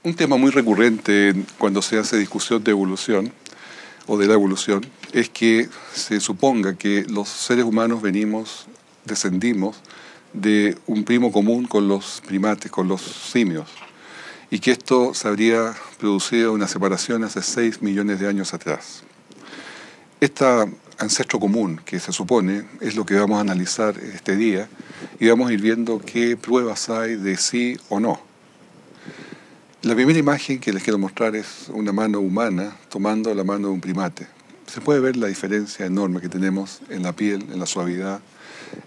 Un tema muy recurrente cuando se hace discusión de evolución o de la evolución es que se suponga que los seres humanos descendimos de un primo común con los primates, con los simios, y que esto se habría producido una separación hace 6 millones de años atrás. Este ancestro común que se supone es lo que vamos a analizar este día y vamos a ir viendo qué pruebas hay de sí o no. La primera imagen que les quiero mostrar es una mano humana tomando la mano de un primate. Se puede ver la diferencia enorme que tenemos en la piel, en la suavidad,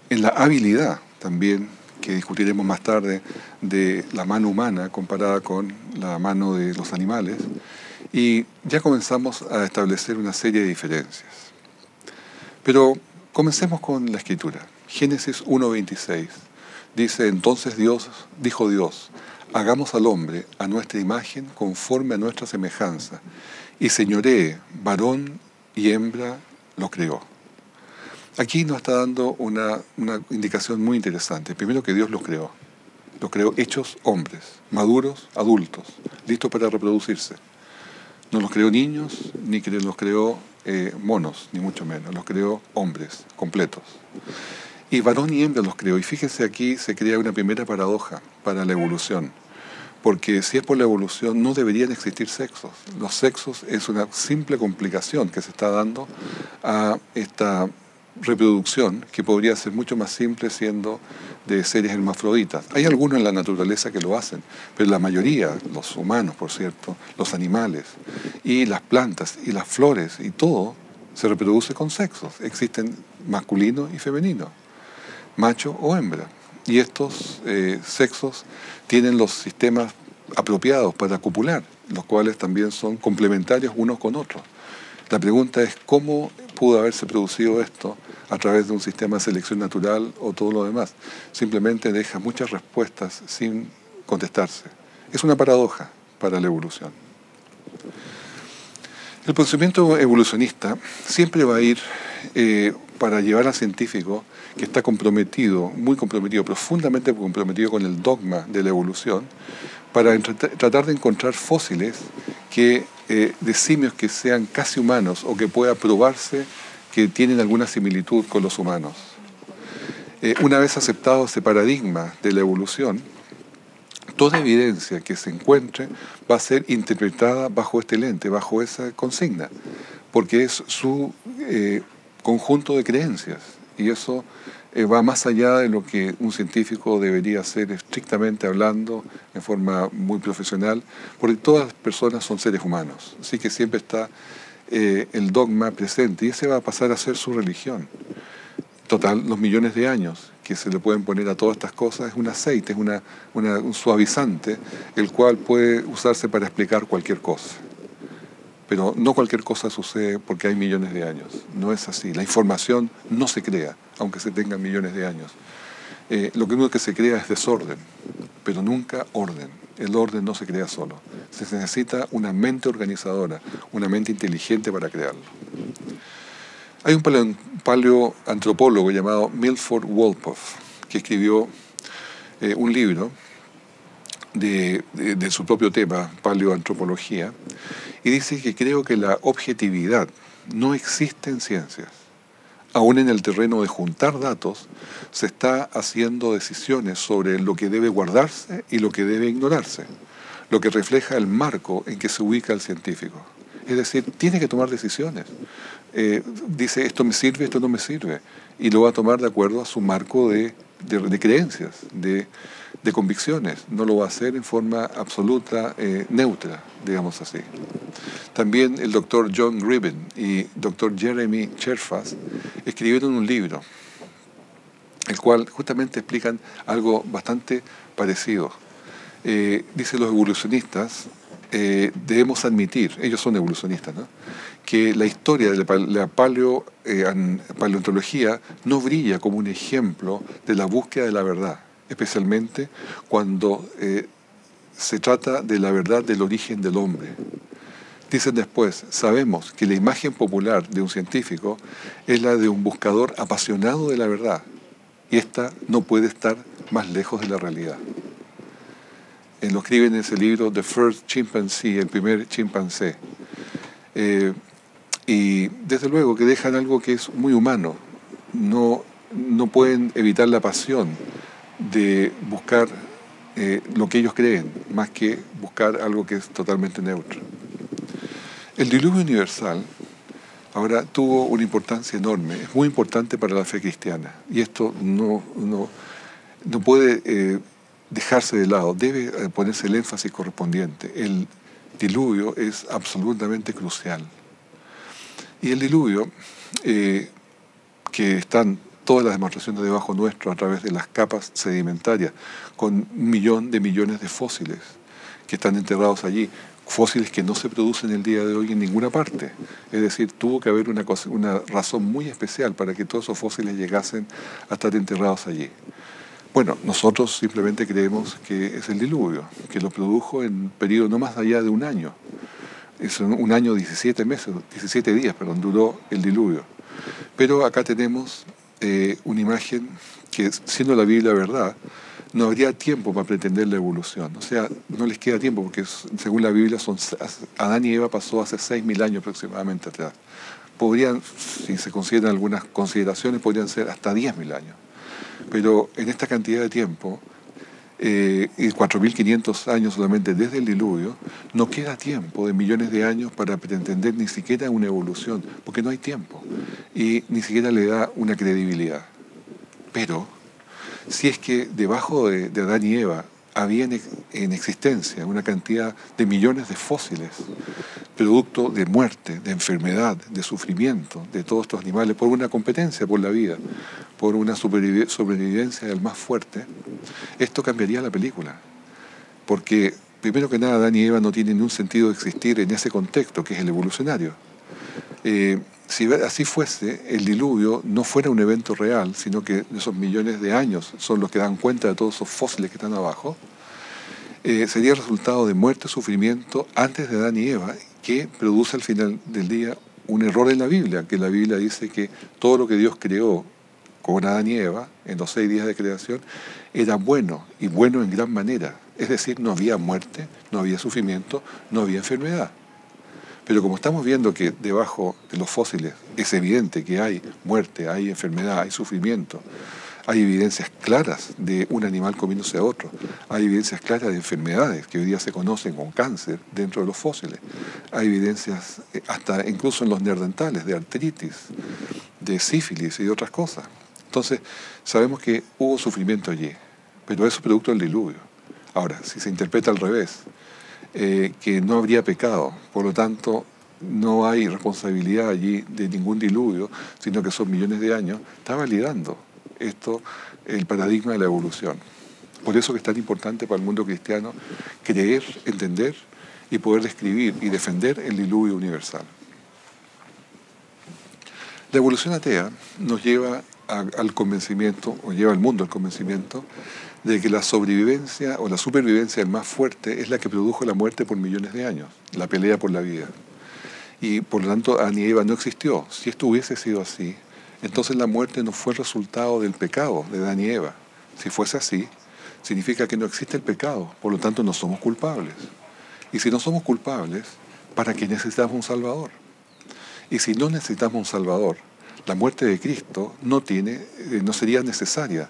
en la habilidad también, que discutiremos más tarde, de la mano humana comparada con la mano de los animales. Y ya comenzamos a establecer una serie de diferencias. Pero comencemos con la escritura. Génesis 1:26 dice: entonces dijo Dios, hagamos al hombre a nuestra imagen, conforme a nuestra semejanza, y señoree, varón y hembra lo creó. Aquí nos está dando una indicación muy interesante. Primero, que Dios los creó hechos hombres, maduros, adultos, listos para reproducirse. No los creó niños, ni los creó monos, ni mucho menos. Los creó hombres, completos. Y varón y hembra los creó. Y fíjense, aquí se crea una primera paradoja para la evolución. Porque si es por la evolución, no deberían existir sexos. Los sexos es una simple complicación que se está dando a esta reproducción, que podría ser mucho más simple siendo de seres hermafroditas. Hay algunos en la naturaleza que lo hacen, pero la mayoría, los humanos, por cierto, los animales, y las plantas, y las flores, y todo, se reproduce con sexos. Existen masculino y femenino, macho o hembra. Y estos sexos tienen los sistemas apropiados para copular, los cuales también son complementarios unos con otros. La pregunta es cómo pudo haberse producido esto a través de un sistema de selección natural o todo lo demás. Simplemente deja muchas respuestas sin contestarse. Es una paradoja para la evolución. El pensamiento evolucionista siempre va a ir para llevar al científico que está comprometido, muy comprometido, profundamente comprometido con el dogma de la evolución, para tratar de encontrar fósiles de simios que sean casi humanos o que pueda probarse que tienen alguna similitud con los humanos. Una vez aceptado ese paradigma de la evolución, toda evidencia que se encuentre va a ser interpretada bajo este lente, bajo esa consigna, porque es su conjunto de creencias, y eso va más allá de lo que un científico debería hacer estrictamente hablando, en forma muy profesional, porque todas las personas son seres humanos, así que siempre está el dogma presente, y ese va a pasar a ser su religión. Total, los millones de años que se le pueden poner a todas estas cosas es un aceite, es un suavizante, el cual puede usarse para explicar cualquier cosa. Pero no cualquier cosa sucede porque hay millones de años. No es así. La información no se crea, aunque se tengan millones de años. Lo único que se crea es desorden, pero nunca orden. El orden no se crea solo. Se necesita una mente organizadora, una mente inteligente para crearlo. Hay un paleoantropólogo llamado Milford Wolpoff que escribió un libro de su propio tema, paleoantropología, y dice que creo que la objetividad no existe en ciencias. Aún en el terreno de juntar datos, se está haciendo decisiones sobre lo que debe guardarse y lo que debe ignorarse, lo que refleja el marco en que se ubica el científico. Es decir, tiene que tomar decisiones. Dice, esto me sirve, esto no me sirve, y lo va a tomar de acuerdo a su marco de creencias, de convicciones. No lo va a hacer en forma absoluta, neutra, digamos así. También el doctor John Gribbin y doctor Jeremy Cherfas escribieron un libro, el cual justamente explican algo bastante parecido. Dice, los evolucionistas debemos admitir, ellos son evolucionistas, ¿no?, que la historia de la paleontología no brilla como un ejemplo de la búsqueda de la verdad, especialmente cuando se trata de la verdad del origen del hombre. Dicen después, sabemos que la imagen popular de un científico es la de un buscador apasionado de la verdad, y esta no puede estar más lejos de la realidad. Lo escribe en ese libro The First Chimpanzee, el primer chimpancé. Y desde luego que dejan algo que es muy humano. No pueden evitar la pasión de buscar lo que ellos creen, más que buscar algo que es totalmente neutro. El diluvio universal ahora tuvo una importancia enorme, es muy importante para la fe cristiana, y esto no puede dejarse de lado, debe ponerse el énfasis correspondiente. El diluvio es absolutamente crucial. Y el diluvio, que están todas las demostraciones debajo nuestro a través de las capas sedimentarias, con 1 millón de millones de fósiles que están enterrados allí, fósiles que no se producen el día de hoy en ninguna parte. Es decir, tuvo que haber una razón muy especial para que todos esos fósiles llegasen a estar enterrados allí. Bueno, nosotros simplemente creemos que es el diluvio, que lo produjo en un periodo no más allá de un año. Es un año, 17 meses, 17 días, perdón, duró el diluvio. Pero acá tenemos una imagen que, siendo la Biblia verdad, no habría tiempo para pretender la evolución. O sea, no les queda tiempo porque según la Biblia Adán y Eva pasó hace 6.000 años aproximadamente atrás. Podrían, si se consideran algunas consideraciones, podrían ser hasta 10.000 años. Pero en esta cantidad de tiempo, y 4.500 años solamente desde el diluvio, no queda tiempo de millones de años para pretender ni siquiera una evolución, porque no hay tiempo y ni siquiera le da una credibilidad. Pero si es que debajo de Adán y Eva había en existencia una cantidad de millones de fósiles, producto de muerte, de enfermedad, de sufrimiento de todos estos animales, por una competencia por la vida, por una sobrevivencia del más fuerte, esto cambiaría la película. Porque, primero que nada, Adán y Eva no tienen ningún sentido de existir en ese contexto, que es el evolucionario. Si así fuese, el diluvio no fuera un evento real, sino que esos millones de años son los que dan cuenta de todos esos fósiles que están abajo, sería el resultado de muerte y sufrimiento antes de Adán y Eva, que produce al final del día un error en la Biblia, que la Biblia dice que todo lo que Dios creó con Adán y Eva, en los 6 días de creación, era bueno, y bueno en gran manera. Es decir, no había muerte, no había sufrimiento, no había enfermedad. Pero como estamos viendo que debajo de los fósiles es evidente que hay muerte, hay enfermedad, hay sufrimiento, hay evidencias claras de un animal comiéndose a otro, hay evidencias claras de enfermedades que hoy día se conocen con cáncer dentro de los fósiles, hay evidencias hasta incluso en los neandertales de artritis, de sífilis y de otras cosas. Entonces sabemos que hubo sufrimiento allí, pero eso es producto del diluvio. Ahora, si se interpreta al revés, que no habría pecado, por lo tanto no hay responsabilidad allí de ningún diluvio, sino que son millones de años, está validando esto, el paradigma de la evolución. Por eso que es tan importante para el mundo cristiano creer, entender y poder describir y defender el diluvio universal. La evolución atea nos lleva al convencimiento, o lleva al mundo al convencimiento, de que la sobrevivencia o la supervivencia del más fuerte es la que produjo la muerte por millones de años, la pelea por la vida. Y por lo tanto, Adán y Eva no existió. Si esto hubiese sido así, entonces la muerte no fue el resultado del pecado de Adán y Eva. Si fuese así, significa que no existe el pecado, por lo tanto no somos culpables. Y si no somos culpables, ¿para qué necesitamos un Salvador? Y si no necesitamos un Salvador, la muerte de Cristo no sería necesaria.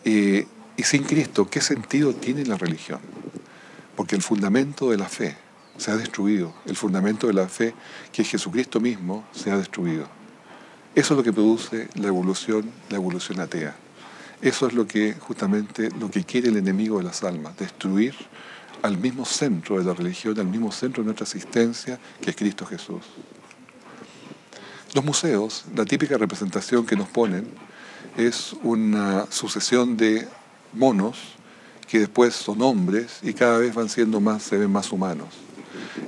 Y sin Cristo, ¿qué sentido tiene la religión? Porque el fundamento de la fe se ha destruido. El fundamento de la fe, que es Jesucristo mismo, se ha destruido. Eso es lo que produce la evolución atea. Eso es justamente lo que quiere el enemigo de las almas, destruir al mismo centro de la religión, al mismo centro de nuestra existencia, que es Cristo Jesús. Los museos, la típica representación que nos ponen, es una sucesión de monos que después son hombres y cada vez se ven más humanos.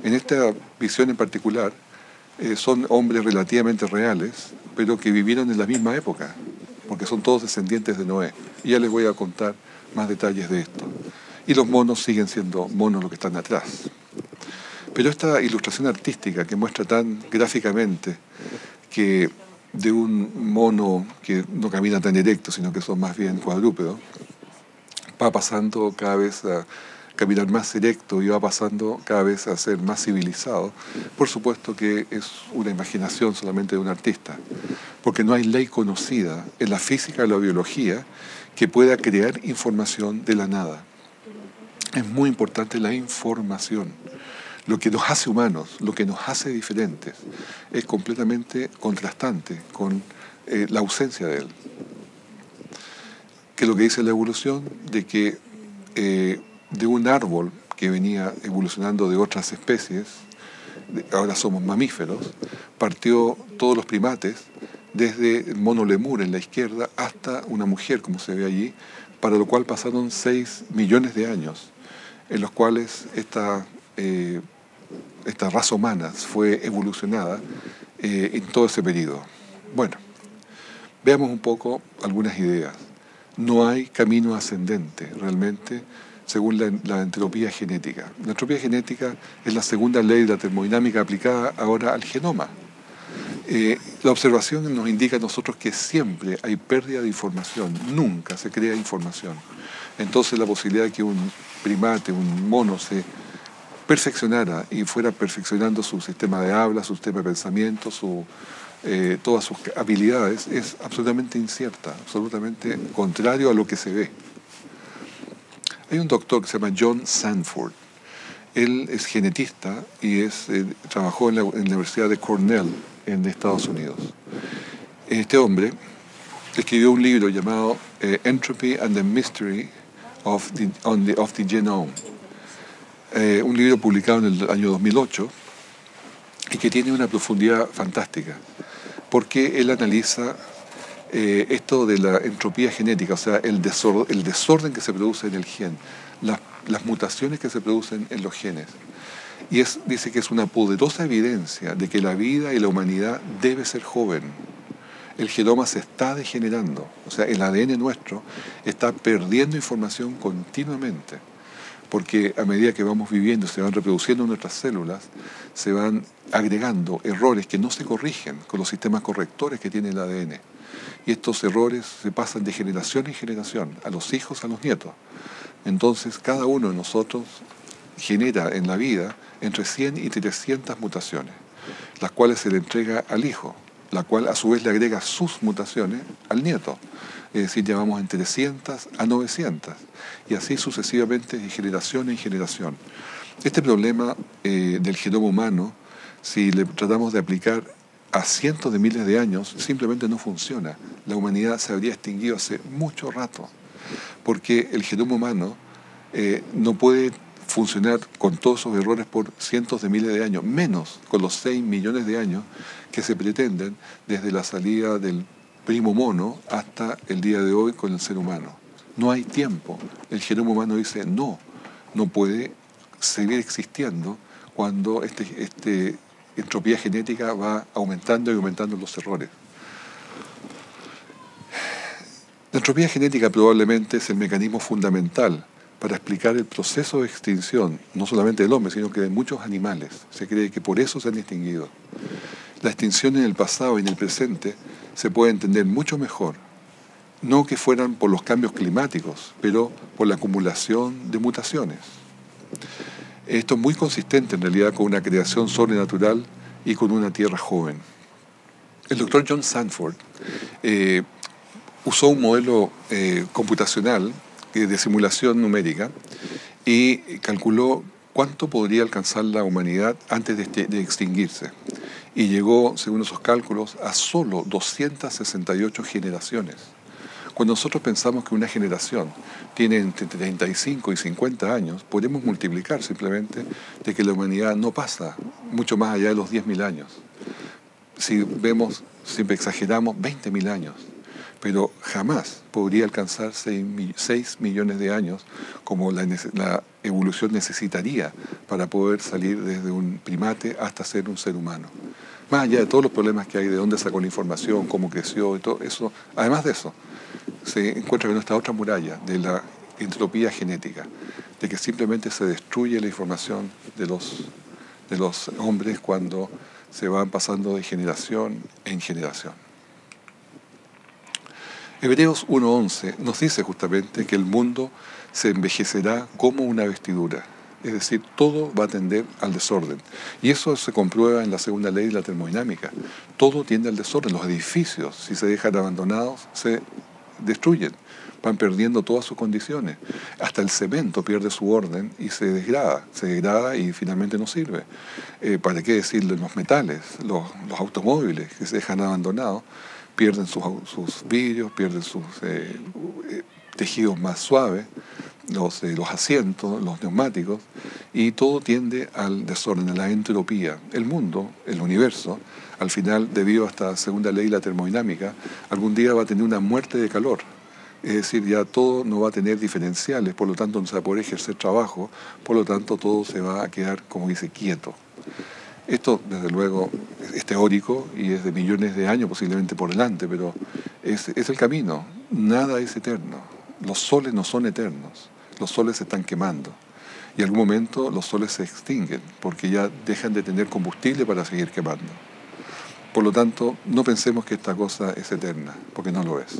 En esta visión en particular, son hombres relativamente reales, pero que vivieron en la misma época, porque son todos descendientes de Noé. Y ya les voy a contar más detalles de esto. Y los monos siguen siendo monos los que están atrás. Pero esta ilustración artística que muestra tan gráficamente que de un mono que no camina tan erecto, sino que son más bien cuadrúpedos, va pasando cada vez caminar más erecto y va pasando cada vez a ser más civilizado, por supuesto que es una imaginación solamente de un artista, porque no hay ley conocida en la física o la biología que pueda crear información de la nada. Es muy importante la información. Lo que nos hace humanos, lo que nos hace diferentes, es completamente contrastante con la ausencia de él. Que es lo que dice la evolución, de que de un árbol que venía evolucionando de otras especies, ahora somos mamíferos, partió todos los primates, desde el mono lemur en la izquierda hasta una mujer, como se ve allí, para lo cual pasaron 6 millones de años, en los cuales esta raza humana fue evolucionada en todo ese periodo. Bueno, veamos un poco algunas ideas. No hay camino ascendente realmente según la entropía genética. La entropía genética es la segunda ley de la termodinámica aplicada ahora al genoma. La observación nos indica a nosotros que siempre hay pérdida de información, nunca se crea información. Entonces la posibilidad de que un primate, un mono, se perfeccionara y fuera perfeccionando su sistema de habla, su sistema de pensamiento, todas sus habilidades, es absolutamente incierta, absolutamente contrario a lo que se ve. Hay un doctor que se llama John Sanford. Él es genetista y trabajó en la Universidad de Cornell en Estados Unidos. Este hombre escribió un libro llamado Entropy and the Mystery of the Genome. Un libro publicado en el año 2008 y que tiene una profundidad fantástica, porque él analiza esto de la entropía genética, o sea, el desorden que se produce en el gen, las mutaciones que se producen en los genes. Y dice que es una poderosa evidencia de que la vida y la humanidad debe ser joven. El genoma se está degenerando, o sea, el ADN nuestro está perdiendo información continuamente, porque a medida que vamos viviendo, se van reproduciendo nuestras células, se van agregando errores que no se corrigen con los sistemas correctores que tiene el ADN. Y estos errores se pasan de generación en generación, a los hijos, a los nietos. Entonces, cada uno de nosotros genera en la vida entre 100 y 300 mutaciones, las cuales se le entrega al hijo, la cual a su vez le agrega sus mutaciones al nieto. Es decir, llevamos entre 300 a 900, y así sucesivamente de generación en generación. Este problema del genoma humano, si le tratamos de aplicar a cientos de miles de años, simplemente no funciona. La humanidad se habría extinguido hace mucho rato, porque el genoma humano no puede funcionar con todos esos errores por cientos de miles de años, menos con los 6 millones de años que se pretenden desde la salida del primo mono hasta el día de hoy con el ser humano. No hay tiempo. El genoma humano dice no puede seguir existiendo cuando entropía genética va aumentando y aumentando los errores. La entropía genética probablemente es el mecanismo fundamental para explicar el proceso de extinción, no solamente del hombre, sino que de muchos animales. Se cree que por eso se han extinguido. La extinción en el pasado y en el presente se puede entender mucho mejor, no que fueran por los cambios climáticos, pero por la acumulación de mutaciones. Esto es muy consistente en realidad con una creación sobrenatural y con una tierra joven. El doctor John Sanford usó un modelo computacional de simulación numérica y calculó cuánto podría alcanzar la humanidad antes de extinguirse. Y llegó, según esos cálculos, a solo 268 generaciones. Cuando nosotros pensamos que una generación tiene entre 35 y 50 años, podemos multiplicar simplemente de que la humanidad no pasa mucho más allá de los 10.000 años. Si vemos, siempre exageramos, 20.000 años, pero jamás podría alcanzar 6 millones de años como la evolución necesitaría para poder salir desde un primate hasta ser un ser humano. Más allá de todos los problemas que hay, de dónde sacó la información, cómo creció y todo eso, además de eso, se encuentra con esta otra muralla de la entropía genética, de que simplemente se destruye la información de los hombres cuando se van pasando de generación en generación. Hebreos 1:11 nos dice justamente que el mundo se envejecerá como una vestidura. Es decir, todo va a tender al desorden. Y eso se comprueba en la segunda ley de la termodinámica. Todo tiende al desorden. Los edificios, si se dejan abandonados, se destruyen. Van perdiendo todas sus condiciones. Hasta el cemento pierde su orden y se degrada y finalmente no sirve. ¿Para qué decirle los metales? Los automóviles que se dejan abandonados pierden sus vidrios, pierden sus tejidos más suaves, los asientos, los neumáticos, y todo tiende al desorden, a la entropía. El mundo, el universo, al final, debido a esta segunda ley de la termodinámica, algún día va a tener una muerte de calor. Es decir, ya todo no va a tener diferenciales, por lo tanto no se va a poder ejercer trabajo, por lo tanto todo se va a quedar, como dice, quieto. Esto, desde luego, es teórico y es de millones de años posiblemente por delante, pero es el camino. Nada es eterno. Los soles no son eternos. Los soles se están quemando. Y en algún momento los soles se extinguen porque ya dejan de tener combustible para seguir quemando. Por lo tanto, no pensemos que esta cosa es eterna, porque no lo es.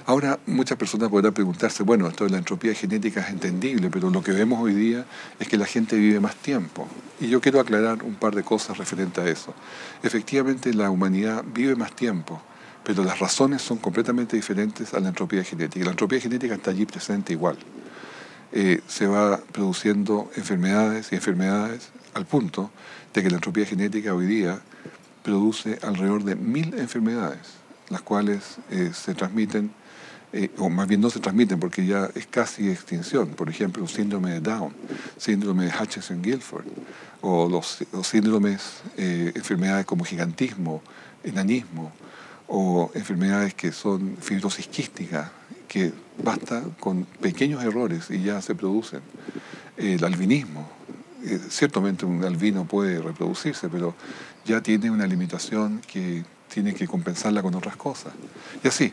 Ahora, muchas personas podrán preguntarse, bueno, esto de la entropía genética es entendible, pero lo que vemos hoy día es que la gente vive más tiempo. Y yo quiero aclarar un par de cosas referente a eso. Efectivamente, la humanidad vive más tiempo, pero las razones son completamente diferentes a la entropía genética. La entropía genética está allí presente igual. Se va produciendo enfermedades y enfermedades al punto de que la entropía genética hoy día produce alrededor de 1000 enfermedades, las cuales se transmiten, o más bien no se transmiten porque ya es casi extinción. Por ejemplo, el síndrome de Down, síndrome de Hutchinson-Gilford, o los síndromes, enfermedades como gigantismo, enanismo, o enfermedades que son fibrosis quística, que basta con pequeños errores y ya se producen. El albinismo, ciertamente un albino puede reproducirse, pero ya tiene una limitación que tiene que compensarla con otras cosas. Y así,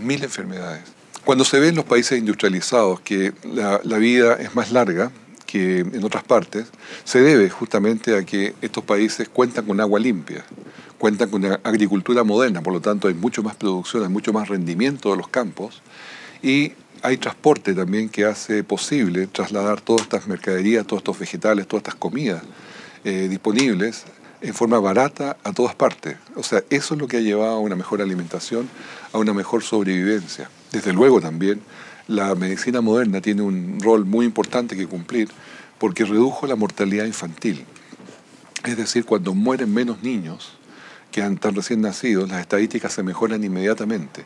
1000 enfermedades. Cuando se ve en los países industrializados que la vida es más larga que en otras partes, se debe justamente a que estos países cuentan con agua limpia, cuentan con una agricultura moderna, por lo tanto hay mucho más producción, hay mucho más rendimiento de los campos, y hay transporte también que hace posible trasladar todas estas mercaderías, todos estos vegetales, todas estas comidas disponibles en forma barata a todas partes. O sea, eso es lo que ha llevado a una mejor alimentación, a una mejor sobrevivencia. Desde luego también la medicina moderna tiene un rol muy importante que cumplir porque redujo la mortalidad infantil. Es decir, cuando mueren menos niños que están recién nacidos, las estadísticas se mejoran inmediatamente.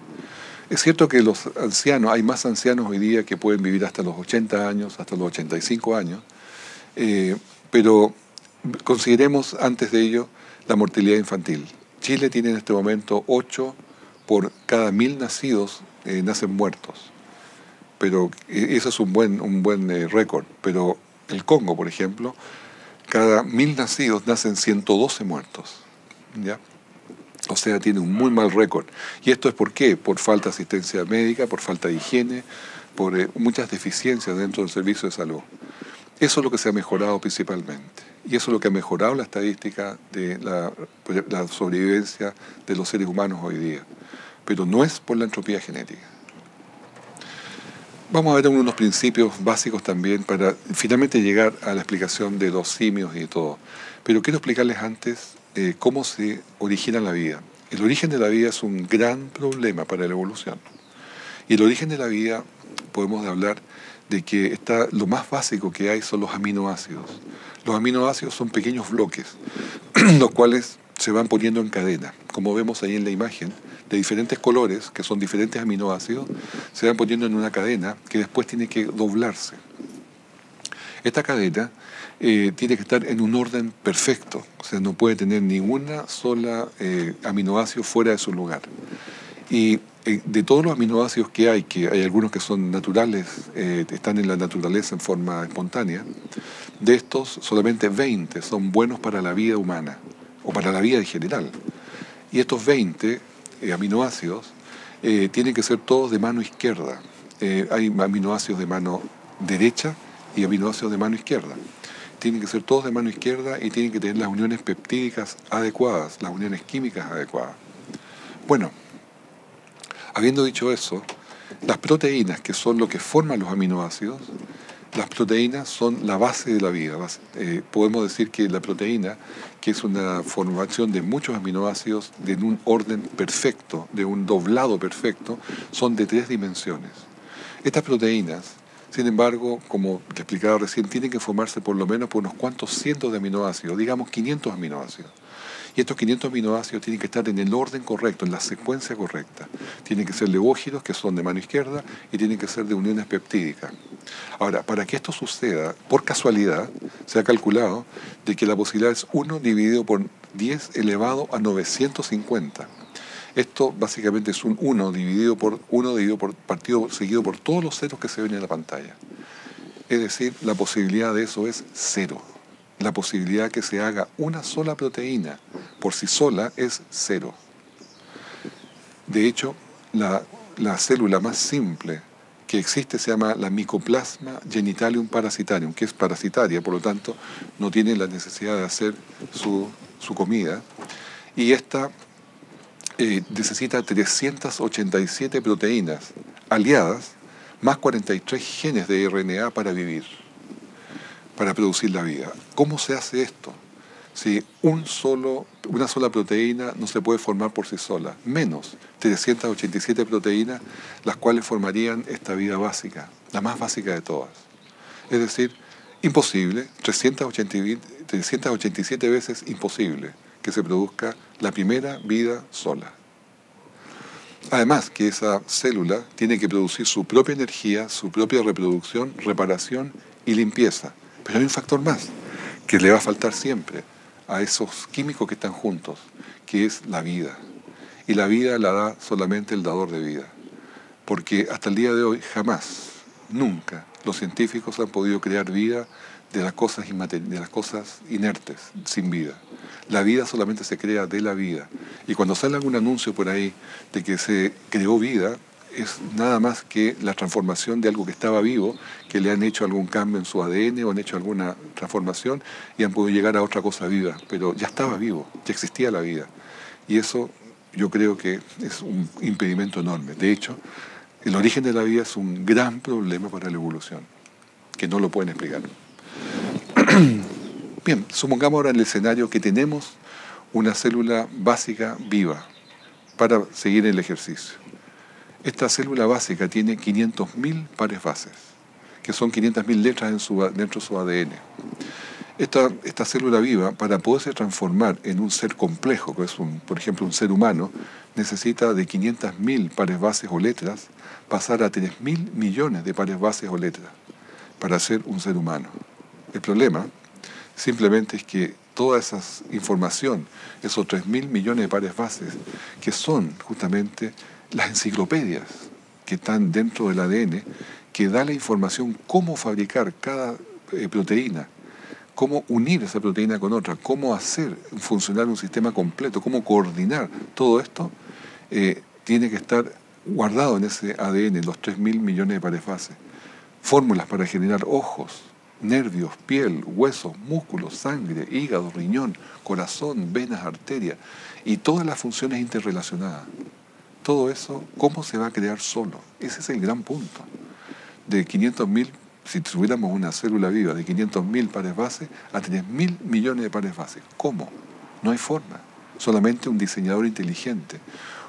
Es cierto que los ancianos, hay más ancianos hoy día que pueden vivir hasta los 80 años, hasta los 85 años, pero consideremos antes de ello la mortalidad infantil. Chile tiene en este momento 8 por cada 1000 nacidos nacen muertos. Pero eso es un buen récord. Pero el Congo, por ejemplo, cada 1000 nacidos nacen 112 muertos. ¿Ya? O sea, tiene un muy mal récord. ¿Y esto es por qué? Por falta de asistencia médica, por falta de higiene, por muchas deficiencias dentro del servicio de salud. Eso es lo que se ha mejorado principalmente. Y eso es lo que ha mejorado la estadística de la sobrevivencia de los seres humanos hoy día. Pero no es por la entropía genética. Vamos a ver unos principios básicos también para finalmente llegar a la explicación de los simios y todo. Pero quiero explicarles antes cómo se origina la vida. El origen de la vida es un gran problema para la evolución. Y el origen de la vida, podemos hablar de que lo más básico que hay son los aminoácidos. Los aminoácidos son pequeños bloques, los cuales se van poniendo en cadena. Como vemos ahí en la imagen, de diferentes colores, que son diferentes aminoácidos, se van poniendo en una cadena que después tiene que doblarse. Esta cadena tiene que estar en un orden perfecto, o sea, no puede tener ninguna sola aminoácido fuera de su lugar. Y de todos los aminoácidos que hay algunos que son naturales, están en la naturaleza en forma espontánea, de estos solamente 20 son buenos para la vida humana, o para la vida en general. Y estos 20 aminoácidos tienen que ser todos de mano izquierda. Hay aminoácidos de mano derecha y aminoácidos de mano izquierda. Tienen que ser todos de mano izquierda y tienen que tener las uniones peptídicas adecuadas, las uniones químicas adecuadas. Bueno, habiendo dicho eso, Las proteínas, que son lo que forman los aminoácidos, las proteínas son la base de la vida. Podemos decir que la proteína, que es una formación de muchos aminoácidos en un orden perfecto, de un doblado perfecto, son de 3 dimensiones. Estas proteínas, sin embargo, como te explicaba recién, tienen que formarse por lo menos por unos cuantos cientos de aminoácidos, digamos 500 aminoácidos. Y estos 500 aminoácidos tienen que estar en el orden correcto, en la secuencia correcta. Tienen que ser levógidos, que son de mano izquierda, y tienen que ser de uniones peptídicas. Ahora, para que esto suceda, por casualidad, se ha calculado de que la posibilidad es 1 dividido por 10 elevado a 950. Esto básicamente es un 1 dividido por partido seguido por todos los ceros que se ven en la pantalla. Es decir, la posibilidad de eso es 0. La posibilidad que se haga una sola proteína por sí sola es 0. De hecho, la célula más simple que existe se llama la Mycoplasma genitalium parasitarium, que es parasitaria, por lo tanto no tiene la necesidad de hacer su comida. Y esta necesita 387 proteínas aliadas, más 43 genes de RNA para vivir, para producir la vida. ¿Cómo se hace esto? Si una sola proteína no se puede formar por sí sola, menos 387 proteínas, las cuales formarían esta vida básica, la más básica de todas. Es decir, imposible, 387 veces imposible que se produzca la primera vida sola. Además que esa célula tiene que producir su propia energía, su propia reproducción, reparación y limpieza. Pero hay un factor más que le va a faltar siempre a esos químicos que están juntos, que es la vida. Y la vida la da solamente el dador de vida. Porque hasta el día de hoy, jamás, nunca, los científicos han podido crear vida de las cosas inertes, sin vida. La vida solamente se crea de la vida. Y cuando sale algún anuncio por ahí de que se creó vida, es nada más que la transformación de algo que estaba vivo, que le han hecho algún cambio en su ADN o han hecho alguna transformación y han podido llegar a otra cosa viva. Pero ya estaba vivo, ya existía la vida. Y eso yo creo que es un impedimento enorme. De hecho, el origen de la vida es un gran problema para la evolución, que no lo pueden explicar. Bien, supongamos ahora en el escenario que tenemos una célula básica viva para seguir el ejercicio. Esta célula básica tiene 500.000 pares bases, que son 500.000 letras dentro de su ADN. Esta célula viva, para poderse transformar en un ser complejo, que es, por ejemplo, un ser humano, necesita de 500.000 pares bases o letras pasar a 3.000 millones de pares bases o letras para ser un ser humano. El problema simplemente es que toda esa información, esos 3.000 millones de pares bases, que son justamente las enciclopedias que están dentro del ADN, que da la información cómo fabricar cada proteína, cómo unir esa proteína con otra, cómo hacer funcionar un sistema completo, cómo coordinar todo esto, tiene que estar guardado en ese ADN, los 3.000 millones de pares bases. Fórmulas para generar ojos, nervios, piel, huesos, músculos, sangre, hígado, riñón, corazón, venas, arterias y todas las funciones interrelacionadas. Todo eso, ¿cómo se va a crear solo? Ese es el gran punto. De 500.000, si tuviéramos una célula viva de 500.000 pares bases a 3.000 millones de pares bases. ¿Cómo? No hay forma. Solamente un diseñador inteligente,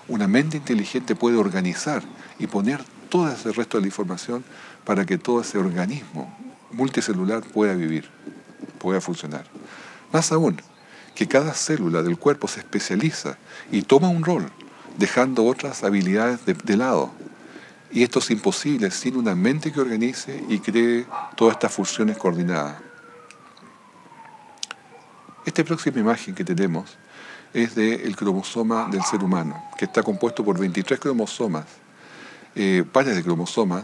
una mente inteligente puede organizar y poner todo ese resto de la información para que todo ese organismo multicelular pueda vivir, pueda funcionar. Más aún, que cada célula del cuerpo se especializa y toma un rol, dejando otras habilidades de lado. Y esto es imposible sin una mente que organice y cree todas estas funciones coordinadas. Esta próxima imagen que tenemos es del cromosoma del ser humano, que está compuesto por 23 cromosomas, pares de cromosomas,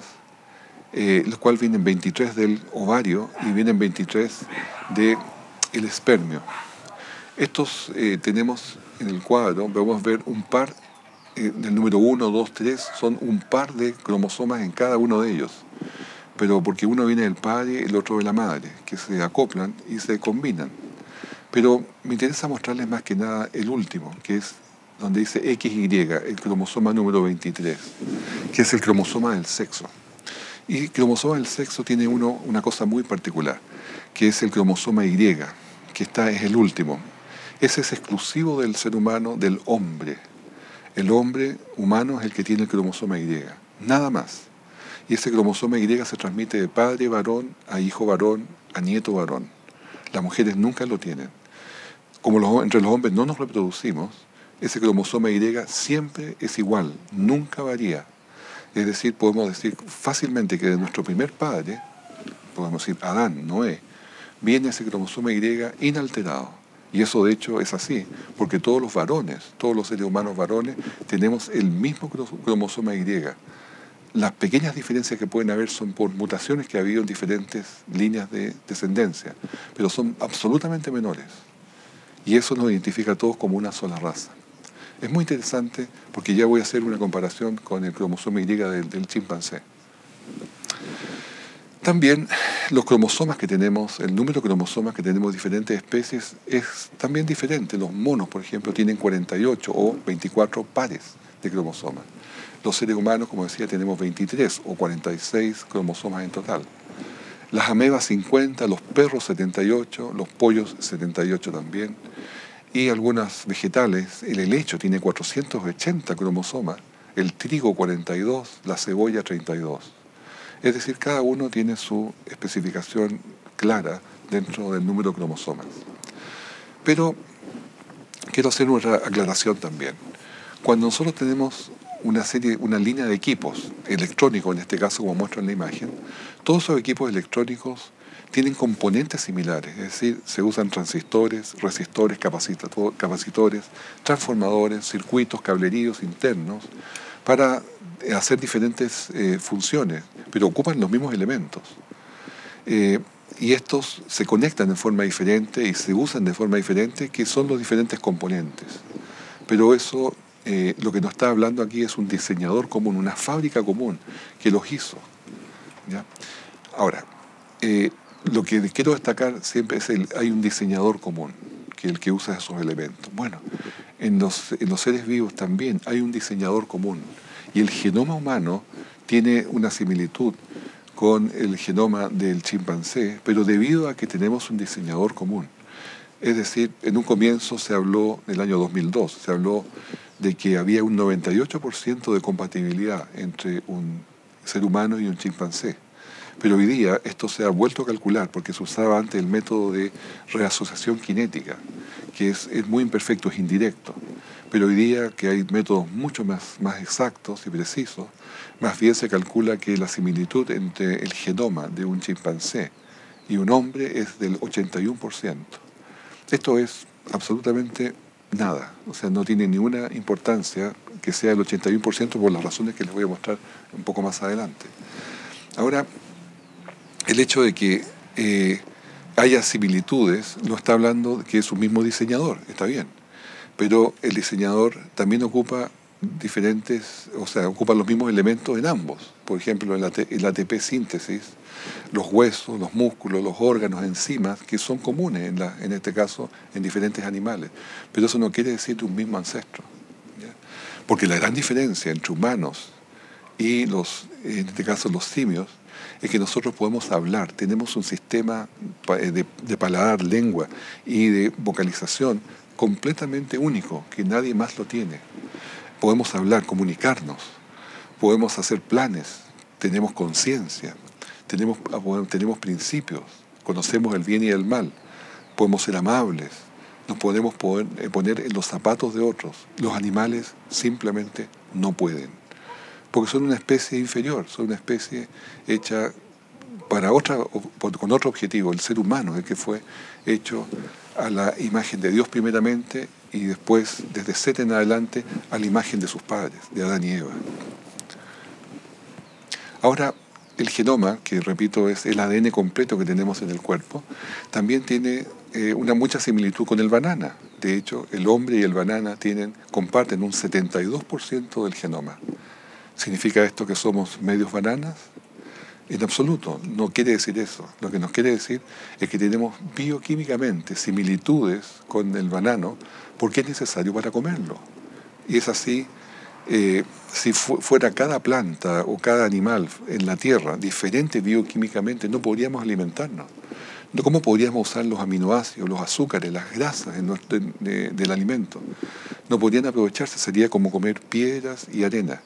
los cuales vienen 23 del ovario y vienen 23 del espermio. Estos tenemos en el cuadro, podemos ver un par del número 1, 2, 3, son un par de cromosomas en cada uno de ellos, pero porque uno viene del padre y el otro de la madre, que se acoplan y se combinan. Pero me interesa mostrarles más que nada el último, que es donde dice XY, el cromosoma número 23, que es el cromosoma del sexo. Y el cromosoma del sexo tiene una cosa muy particular, que es el cromosoma Y, que es el último. Ese es exclusivo del ser humano, del hombre. El hombre humano es el que tiene el cromosoma Y, nada más. Y ese cromosoma Y se transmite de padre varón a hijo varón a nieto varón. Las mujeres nunca lo tienen. Como entre los hombres no nos reproducimos, ese cromosoma Y siempre es igual, nunca varía. Es decir, podemos decir fácilmente que de nuestro primer padre, podemos decir Adán, Noé, viene ese cromosoma Y inalterado. Y eso de hecho es así, porque todos los varones, todos los seres humanos varones, tenemos el mismo cromosoma Y. Las pequeñas diferencias que pueden haber son por mutaciones que ha habido en diferentes líneas de descendencia, pero son absolutamente menores. Y eso nos identifica a todos como una sola raza. Es muy interesante porque ya voy a hacer una comparación con el cromosoma Y del chimpancé. También los cromosomas que tenemos, el número de cromosomas que tenemos de diferentes especies es también diferente. Los monos, por ejemplo, tienen 48 o 24 pares de cromosomas. Los seres humanos, como decía, tenemos 23 o 46 cromosomas en total. Las amebas 50, los perros 78, los pollos 78 también. Y algunas vegetales, el helecho tiene 480 cromosomas, el trigo 42, la cebolla 32. Es decir, cada uno tiene su especificación clara dentro del número de cromosomas. Pero quiero hacer una aclaración también. Cuando nosotros tenemos una línea de equipos electrónicos, en este caso como muestro en la imagen, todos esos equipos electrónicos tienen componentes similares, es decir, se usan transistores, resistores, capacitores, transformadores, circuitos, cableríos internos para hacer diferentes funciones, pero ocupan los mismos elementos. Y estos se conectan de forma diferente y se usan de forma diferente, que son los diferentes componentes. Pero eso, lo que nos está hablando aquí es un diseñador común, una fábrica común que los hizo, ¿ya? Ahora, lo que quiero destacar siempre es hay un diseñador común, que es el que usa esos elementos. Bueno, en los seres vivos también hay un diseñador común. Y el genoma humano tiene una similitud con el genoma del chimpancé, pero debido a que tenemos un diseñador común. Es decir, en un comienzo se habló, en el año 2002, se habló de que había un 98% de compatibilidad entre un ser humano y un chimpancé. Pero hoy día esto se ha vuelto a calcular porque se usaba antes el método de reasociación cinética, que es muy imperfecto, es indirecto. Pero hoy día que hay métodos mucho más exactos y precisos, más bien se calcula que la similitud entre el genoma de un chimpancé y un hombre es del 81%. Esto es absolutamente nada, o sea, no tiene ninguna importancia que sea el 81% por las razones que les voy a mostrar un poco más adelante. Ahora, el hecho de que haya similitudes no está hablando de que es un mismo diseñador, está bien, pero el diseñador también ocupa ocupa los mismos elementos en ambos. Por ejemplo, el ATP síntesis, los huesos, los músculos, los órganos, enzimas, que son comunes en este caso en diferentes animales. Pero eso no quiere decir de un mismo ancestro, ¿ya? Porque la gran diferencia entre humanos y en este caso los simios, es que nosotros podemos hablar, tenemos un sistema de paladar, lengua y de vocalización completamente único, que nadie más lo tiene. Podemos hablar, comunicarnos, podemos hacer planes, tenemos conciencia, tenemos principios, conocemos el bien y el mal, podemos ser amables, nos podemos poner en los zapatos de otros. Los animales simplemente no pueden, porque son una especie inferior, son una especie hecha con otro objetivo. El ser humano es el que fue hecho a la imagen de Dios primeramente y después, desde Set en adelante, a la imagen de sus padres, de Adán y Eva. Ahora, el genoma, que repito es el ADN completo que tenemos en el cuerpo, también tiene mucha similitud con el banana. De hecho, el hombre y el banana comparten un 72% del genoma. ¿Significa esto que somos medios bananas? En absoluto, no quiere decir eso. Lo que nos quiere decir es que tenemos bioquímicamente similitudes con el banano porque es necesario para comerlo. Y es así, si fuera cada planta o cada animal en la Tierra diferente bioquímicamente, no podríamos alimentarnos. ¿Cómo podríamos usar los aminoácidos, los azúcares, las grasas del alimento? No podrían aprovecharse, sería como comer piedras y arena.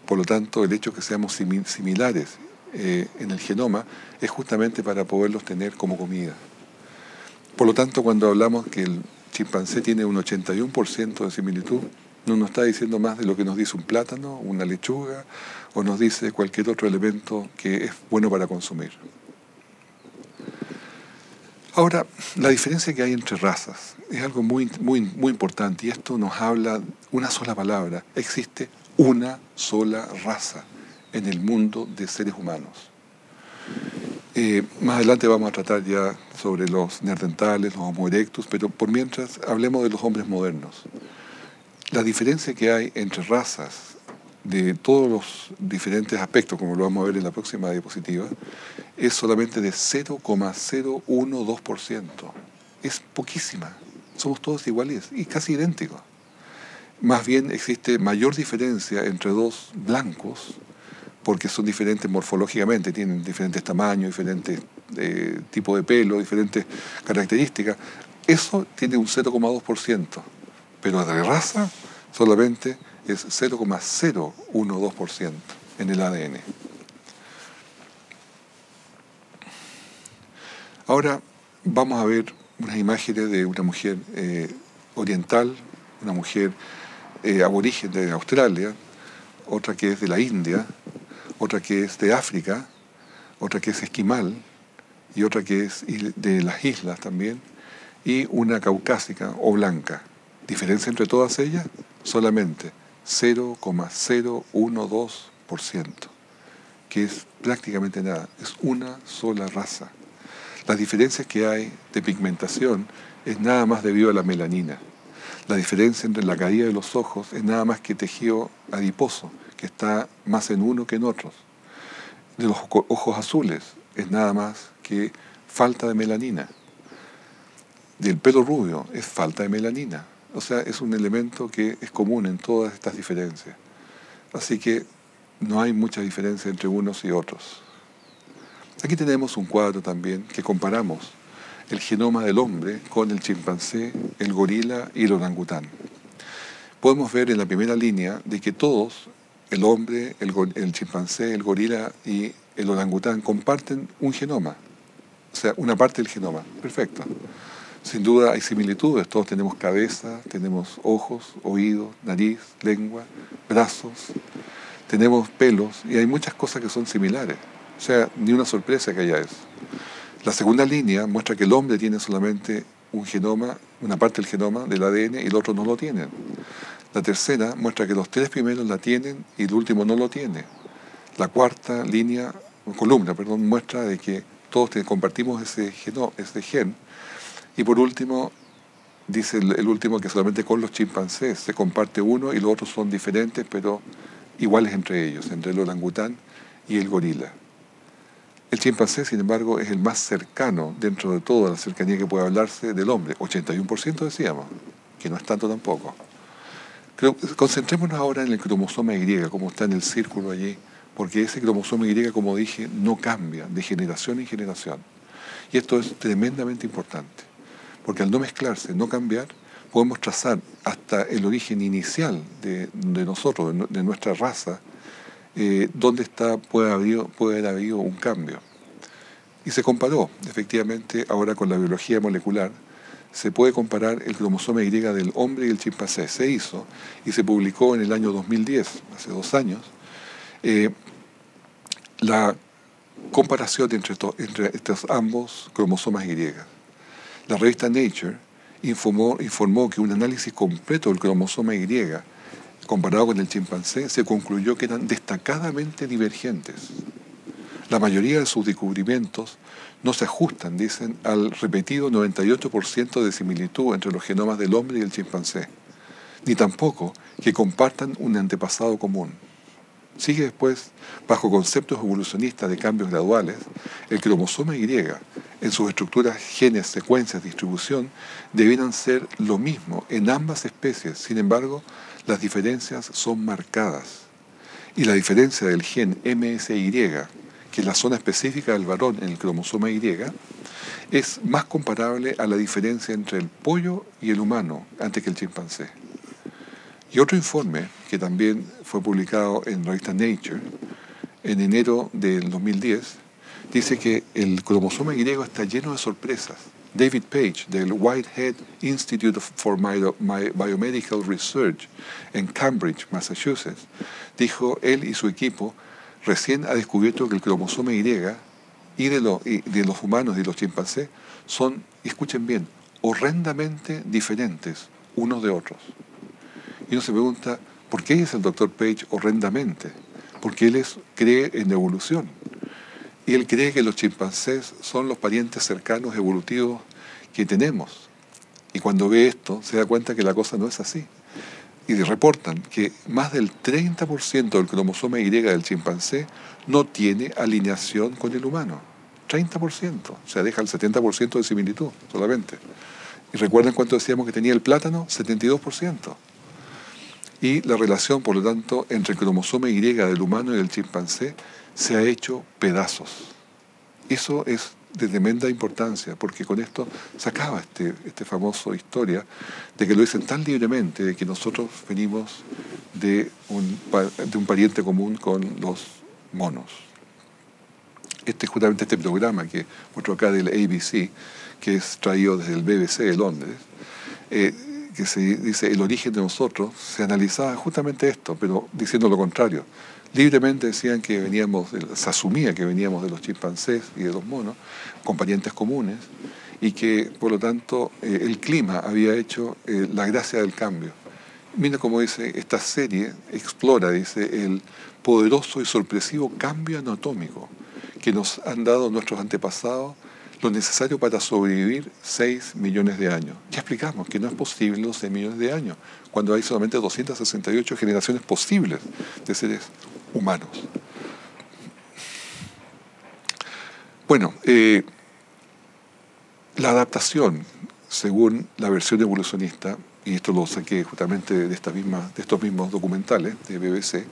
Por lo tanto, el hecho de que seamos similares en el genoma es justamente para poderlos tener como comida. Por lo tanto, cuando hablamos que el chimpancé tiene un 81% de similitud, no nos está diciendo más de lo que nos dice un plátano, una lechuga, o nos dice cualquier otro elemento que es bueno para consumir. Ahora, la diferencia que hay entre razas es algo muy importante, y esto nos habla una sola palabra. Existe una sola raza en el mundo de seres humanos. Más adelante vamos a tratar ya sobre los neandertales, los Homo erectus, pero por mientras hablemos de los hombres modernos. La diferencia que hay entre razas de todos los diferentes aspectos, como lo vamos a ver en la próxima diapositiva, es solamente de 0,012%. Es poquísima. Somos todos iguales y casi idénticos. Más bien existe mayor diferencia entre dos blancos, porque son diferentes morfológicamente, tienen diferentes tamaños, diferentes tipos de pelo, diferentes características. Eso tiene un 0,2%, pero de raza solamente es 0,012% en el ADN. Ahora vamos a ver unas imágenes de una mujer oriental, una mujer aborigen de Australia, otra que es de la India, otra que es de África, otra que es esquimal, y otra que es de las islas también, y una caucásica o blanca. ¿Diferencia entre todas ellas? Solamente 0,012%, que es prácticamente nada, es una sola raza. Las diferencias que hay de pigmentación es nada más debido a la melanina. La diferencia entre la caída de los ojos es nada más que tejido adiposo, que está más en uno que en otros. De los ojos azules es nada más que falta de melanina. Del pelo rubio es falta de melanina. O sea, es un elemento que es común en todas estas diferencias. Así que no hay mucha diferencia entre unos y otros. Aquí tenemos un cuadro también que comparamos el genoma del hombre con el chimpancé, el gorila y el orangután. Podemos ver en la primera línea de que todos, el hombre, el chimpancé, el gorila y el orangután, comparten un genoma, o sea, una parte del genoma. Perfecto. Sin duda hay similitudes, todos tenemos cabeza, tenemos ojos, oídos, nariz, lengua, brazos, tenemos pelos y hay muchas cosas que son similares. O sea, ni una sorpresa que haya eso. La segunda línea muestra que el hombre tiene solamente un genoma, una parte del genoma del ADN y el otro no lo tiene. La tercera muestra que los tres primeros la tienen y el último no lo tiene. La cuarta columna, muestra de que todos compartimos ese gen. Y por último, dice el último que solamente con los chimpancés se comparte uno y los otros son diferentes, pero iguales entre ellos, entre el orangután y el gorila. El chimpancé, sin embargo, es el más cercano dentro de toda la cercanía que puede hablarse del hombre. 81% decíamos, que no es tanto tampoco. Concentrémonos ahora en el cromosoma Y, como está en el círculo allí, porque ese cromosoma Y, como dije, no cambia de generación en generación. Y esto es tremendamente importante, porque al no mezclarse, no cambiar, podemos trazar hasta el origen inicial de nosotros, de nuestra raza, dónde puede haber habido un cambio. Y se comparó, efectivamente, ahora con la biología molecular, se puede comparar el cromosoma Y del hombre y el chimpancé. Se hizo y se publicó en el año 2010, hace 2 años, la comparación entre estos ambos cromosomas Y. La revista Nature informó que un análisis completo del cromosoma Y comparado con el chimpancé, se concluyó que eran destacadamente divergentes. La mayoría de sus descubrimientos no se ajustan, dicen, al repetido 98% de similitud entre los genomas del hombre y el chimpancé, ni tampoco que compartan un antepasado común. Sigue después, bajo conceptos evolucionistas de cambios graduales, el cromosoma Y, en sus estructuras, genes, secuencias, distribución, debieran ser lo mismo en ambas especies. Sin embargo, las diferencias son marcadas. Y la diferencia del gen MSY, que es la zona específica del varón en el cromosoma Y, es más comparable a la diferencia entre el pollo y el humano antes que el chimpancé. Y otro informe, que también fue publicado en la revista Nature, en enero del 2010, dice que el cromosoma Y está lleno de sorpresas. David Page, del Whitehead Institute for Biomedical Research en Cambridge, Massachusetts, dijo, él y su equipo recién ha descubierto que el cromosoma Y de los humanos y de los chimpancés son, escuchen bien, horrendamente diferentes unos de otros. Y uno se pregunta, ¿por qué dice el doctor Page horrendamente? Porque él cree en evolución. Y él cree que los chimpancés son los parientes cercanos evolutivos que tenemos. Y cuando ve esto, se da cuenta que la cosa no es así. Y reportan que más del 30% del cromosoma Y del chimpancé no tiene alineación con el humano. 30%. O sea, deja el 70% de similitud solamente. ¿Y recuerdan cuánto decíamos que tenía el plátano? 72%. Y la relación, por lo tanto, entre el cromosoma Y del humano y del chimpancé se ha hecho pedazos. Eso es de tremenda importancia, porque con esto se acaba este famoso historia de que lo dicen tan libremente, de que nosotros venimos de un pariente común con los monos. Justamente este programa que muestro acá del ABC, que es traído desde el BBC de Londres, que se dice el origen de nosotros, se analizaba justamente esto, pero diciendo lo contrario. Libremente decían que se asumía que veníamos de los chimpancés y de los monos, con parientes comunes, y que, por lo tanto, el clima había hecho la gracia del cambio. Mira cómo dice, esta serie explora, dice, el poderoso y sorpresivo cambio anatómico que nos han dado nuestros antepasados, lo necesario para sobrevivir 6 millones de años. Ya explicamos que no es posible los 6 millones de años, cuando hay solamente 268 generaciones posibles de seres humanos. Bueno, la adaptación, según la versión evolucionista, y esto lo saqué justamente de estos mismos documentales de BBC,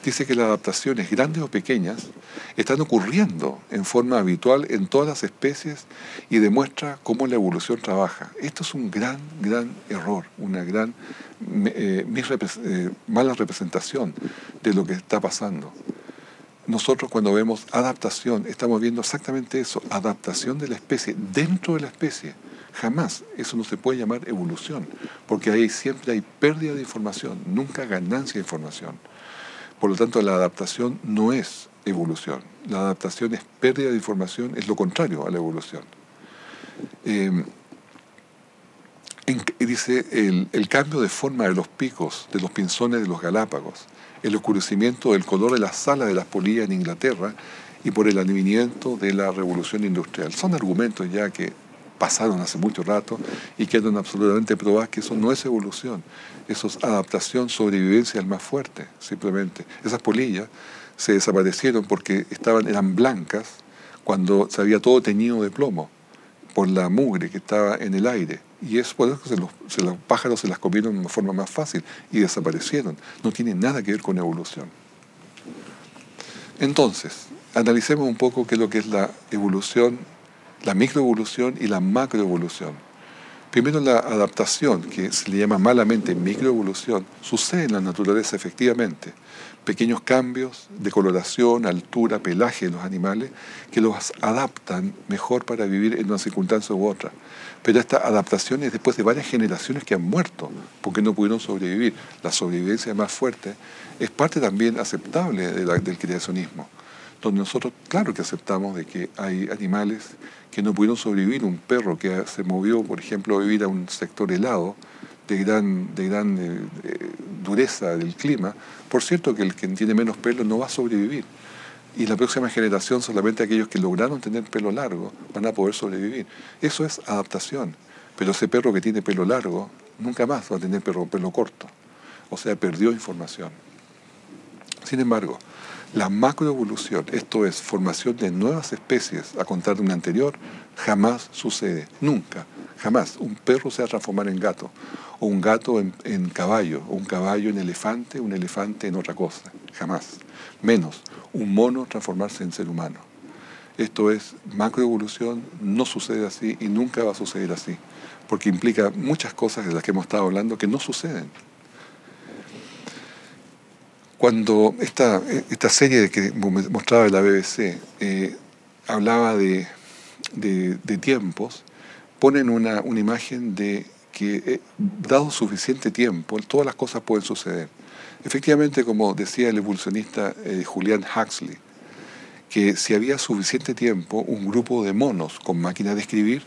dice que las adaptaciones, grandes o pequeñas, están ocurriendo en forma habitual en todas las especies y demuestra cómo la evolución trabaja. Esto es un gran error, una gran mala representación de lo que está pasando. Nosotros cuando vemos adaptación, estamos viendo exactamente eso, adaptación de la especie, dentro de la especie. Jamás eso no se puede llamar evolución, porque ahí siempre hay pérdida de información, nunca ganancia de información. Por lo tanto, la adaptación no es evolución. La adaptación es pérdida de información, es lo contrario a la evolución. Dice, el cambio de forma de los picos de los pinzones de los Galápagos, el oscurecimiento del color de las salas de las polillas en Inglaterra y por el advenimiento de la revolución industrial. Son argumentos ya que pasaron hace mucho rato y quedan absolutamente probados que eso no es evolución, eso es adaptación, sobrevivencia al más fuerte, simplemente. Esas polillas se desaparecieron porque eran blancas cuando se había todo teñido de plomo por la mugre que estaba en el aire. Y es por eso que los pájaros se las comieron de forma más fácil y desaparecieron. No tiene nada que ver con evolución. Entonces, analicemos un poco qué es lo que es la evolución, la microevolución y la macroevolución. Primero, la adaptación, que se le llama malamente microevolución, sucede en la naturaleza efectivamente. Pequeños cambios de coloración, altura, pelaje de los animales que los adaptan mejor para vivir en una circunstancia u otra. Pero esta adaptación es después de varias generaciones que han muerto porque no pudieron sobrevivir. La sobrevivencia más fuerte es parte también aceptable del creacionismo, donde nosotros, claro que aceptamos de que hay animales que no pudieron sobrevivir. Un perro que se movió, por ejemplo, a vivir a un sector helado, de gran dureza del clima, por cierto que el que tiene menos pelo no va a sobrevivir. Y la próxima generación, solamente aquellos que lograron tener pelo largo van a poder sobrevivir. Eso es adaptación. Pero ese perro que tiene pelo largo nunca más va a tener pelo corto. O sea, perdió información. Sin embargo, la macroevolución, esto es, formación de nuevas especies a contar de una anterior, jamás sucede, nunca, jamás. Un perro se va a transformar en gato, o un gato en caballo, o un caballo en elefante, un elefante en otra cosa, jamás. Menos, un mono transformarse en ser humano. Esto es macroevolución, no sucede así y nunca va a suceder así, porque implica muchas cosas de las que hemos estado hablando que no suceden. Cuando esta serie que mostraba la BBC hablaba de tiempos, ponen una imagen de que dado suficiente tiempo, todas las cosas pueden suceder. Efectivamente, como decía el evolucionista Julian Huxley, que si había suficiente tiempo, un grupo de monos con máquinas de escribir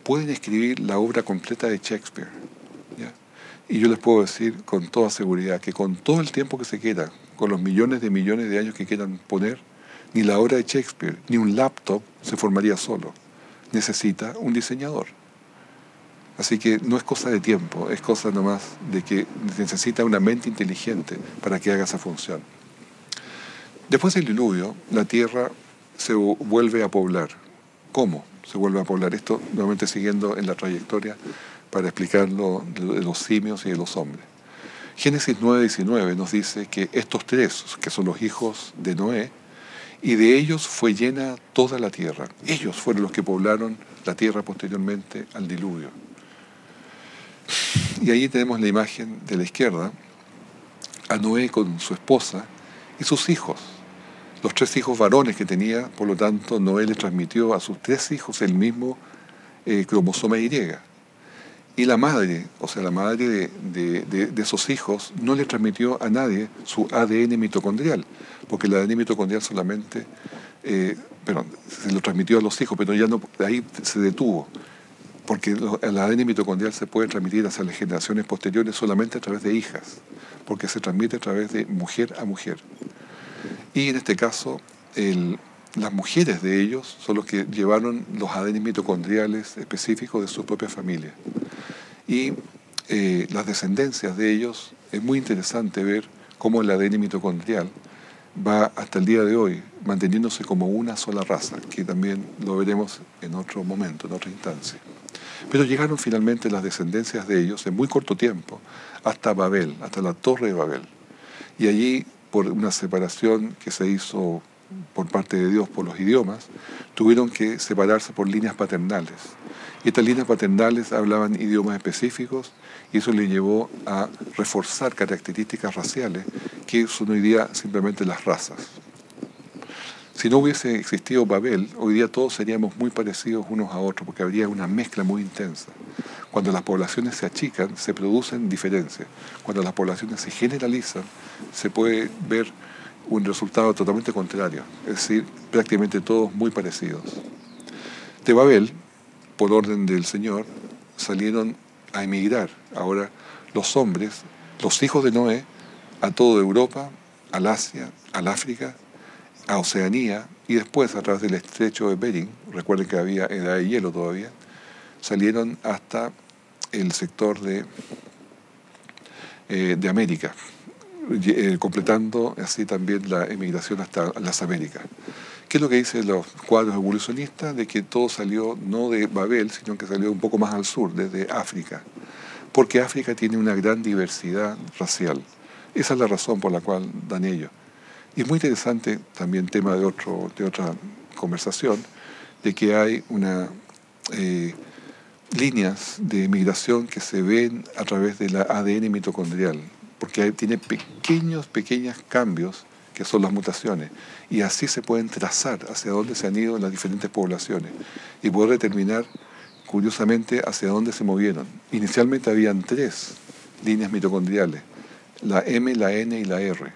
pueden escribir la obra completa de Shakespeare. ¿Ya? Y yo les puedo decir con toda seguridad que con todo el tiempo que se queda, con los millones de años que quieran poner, ni la obra de Shakespeare, ni un laptop se formaría solo. Necesita un diseñador. Así que no es cosa de tiempo, es cosa nomás de que necesita una mente inteligente para que haga esa función. Después del diluvio, la Tierra se vuelve a poblar. ¿Cómo se vuelve a poblar? Esto nuevamente siguiendo en la trayectoria para explicarlo de los simios y de los hombres. Génesis 9:19 nos dice que estos tres, que son los hijos de Noé, y de ellos fue llena toda la tierra. Ellos fueron los que poblaron la tierra posteriormente al diluvio. Y ahí tenemos la imagen de la izquierda, a Noé con su esposa y sus hijos. Los 3 hijos varones que tenía, por lo tanto, Noé le transmitió a sus 3 hijos el mismo cromosoma Y. Y la madre, o sea, la madre de esos hijos, no le transmitió a nadie su ADN mitocondrial, porque el ADN mitocondrial solamente, se lo transmitió a los hijos, pero ya no, ahí se detuvo, porque el ADN mitocondrial se puede transmitir hacia las generaciones posteriores solamente a través de hijas, porque se transmite a través de mujer a mujer. Y en este caso, las mujeres de ellos son los que llevaron los ADN mitocondriales específicos de su propia familia. Y las descendencias de ellos, es muy interesante ver cómo el ADN mitocondrial va hasta el día de hoy manteniéndose como una sola raza, que también lo veremos en otro momento, en otra instancia. Pero llegaron finalmente las descendencias de ellos en muy corto tiempo hasta Babel, hasta la Torre de Babel. Y allí, por una separación que se hizo por parte de Dios por los idiomas, tuvieron que separarse por líneas paternales. Y estas líneas paternales hablaban idiomas específicos y eso le llevó a reforzar características raciales que son hoy día simplemente las razas. Si no hubiese existido Babel, hoy día todos seríamos muy parecidos unos a otros porque habría una mezcla muy intensa. Cuando las poblaciones se achican, se producen diferencias. Cuando las poblaciones se generalizan, se puede ver un resultado totalmente contrario, es decir, prácticamente todos muy parecidos. De Babel, por orden del Señor, salieron a emigrar. Ahora los hombres, los hijos de Noé, a toda Europa, al Asia, al África, a Oceanía y después a través del estrecho de Bering, recuerden que había edad de hielo todavía, salieron hasta el sector de América, completando así también la emigración hasta las Américas. ¿Qué es lo que dicen los cuadros evolucionistas? De que todo salió no de Babel, sino que salió un poco más al sur, desde África, porque África tiene una gran diversidad racial. Esa es la razón por la cual dan ellos. Y es muy interesante, también tema de otra conversación, de que hay líneas de migración que se ven a través del ADN mitocondrial, porque tiene pequeños cambios que son las mutaciones, y así se pueden trazar hacia dónde se han ido las diferentes poblaciones y poder determinar, curiosamente, hacia dónde se movieron. Inicialmente habían 3 líneas mitocondriales, la M, la N y la R.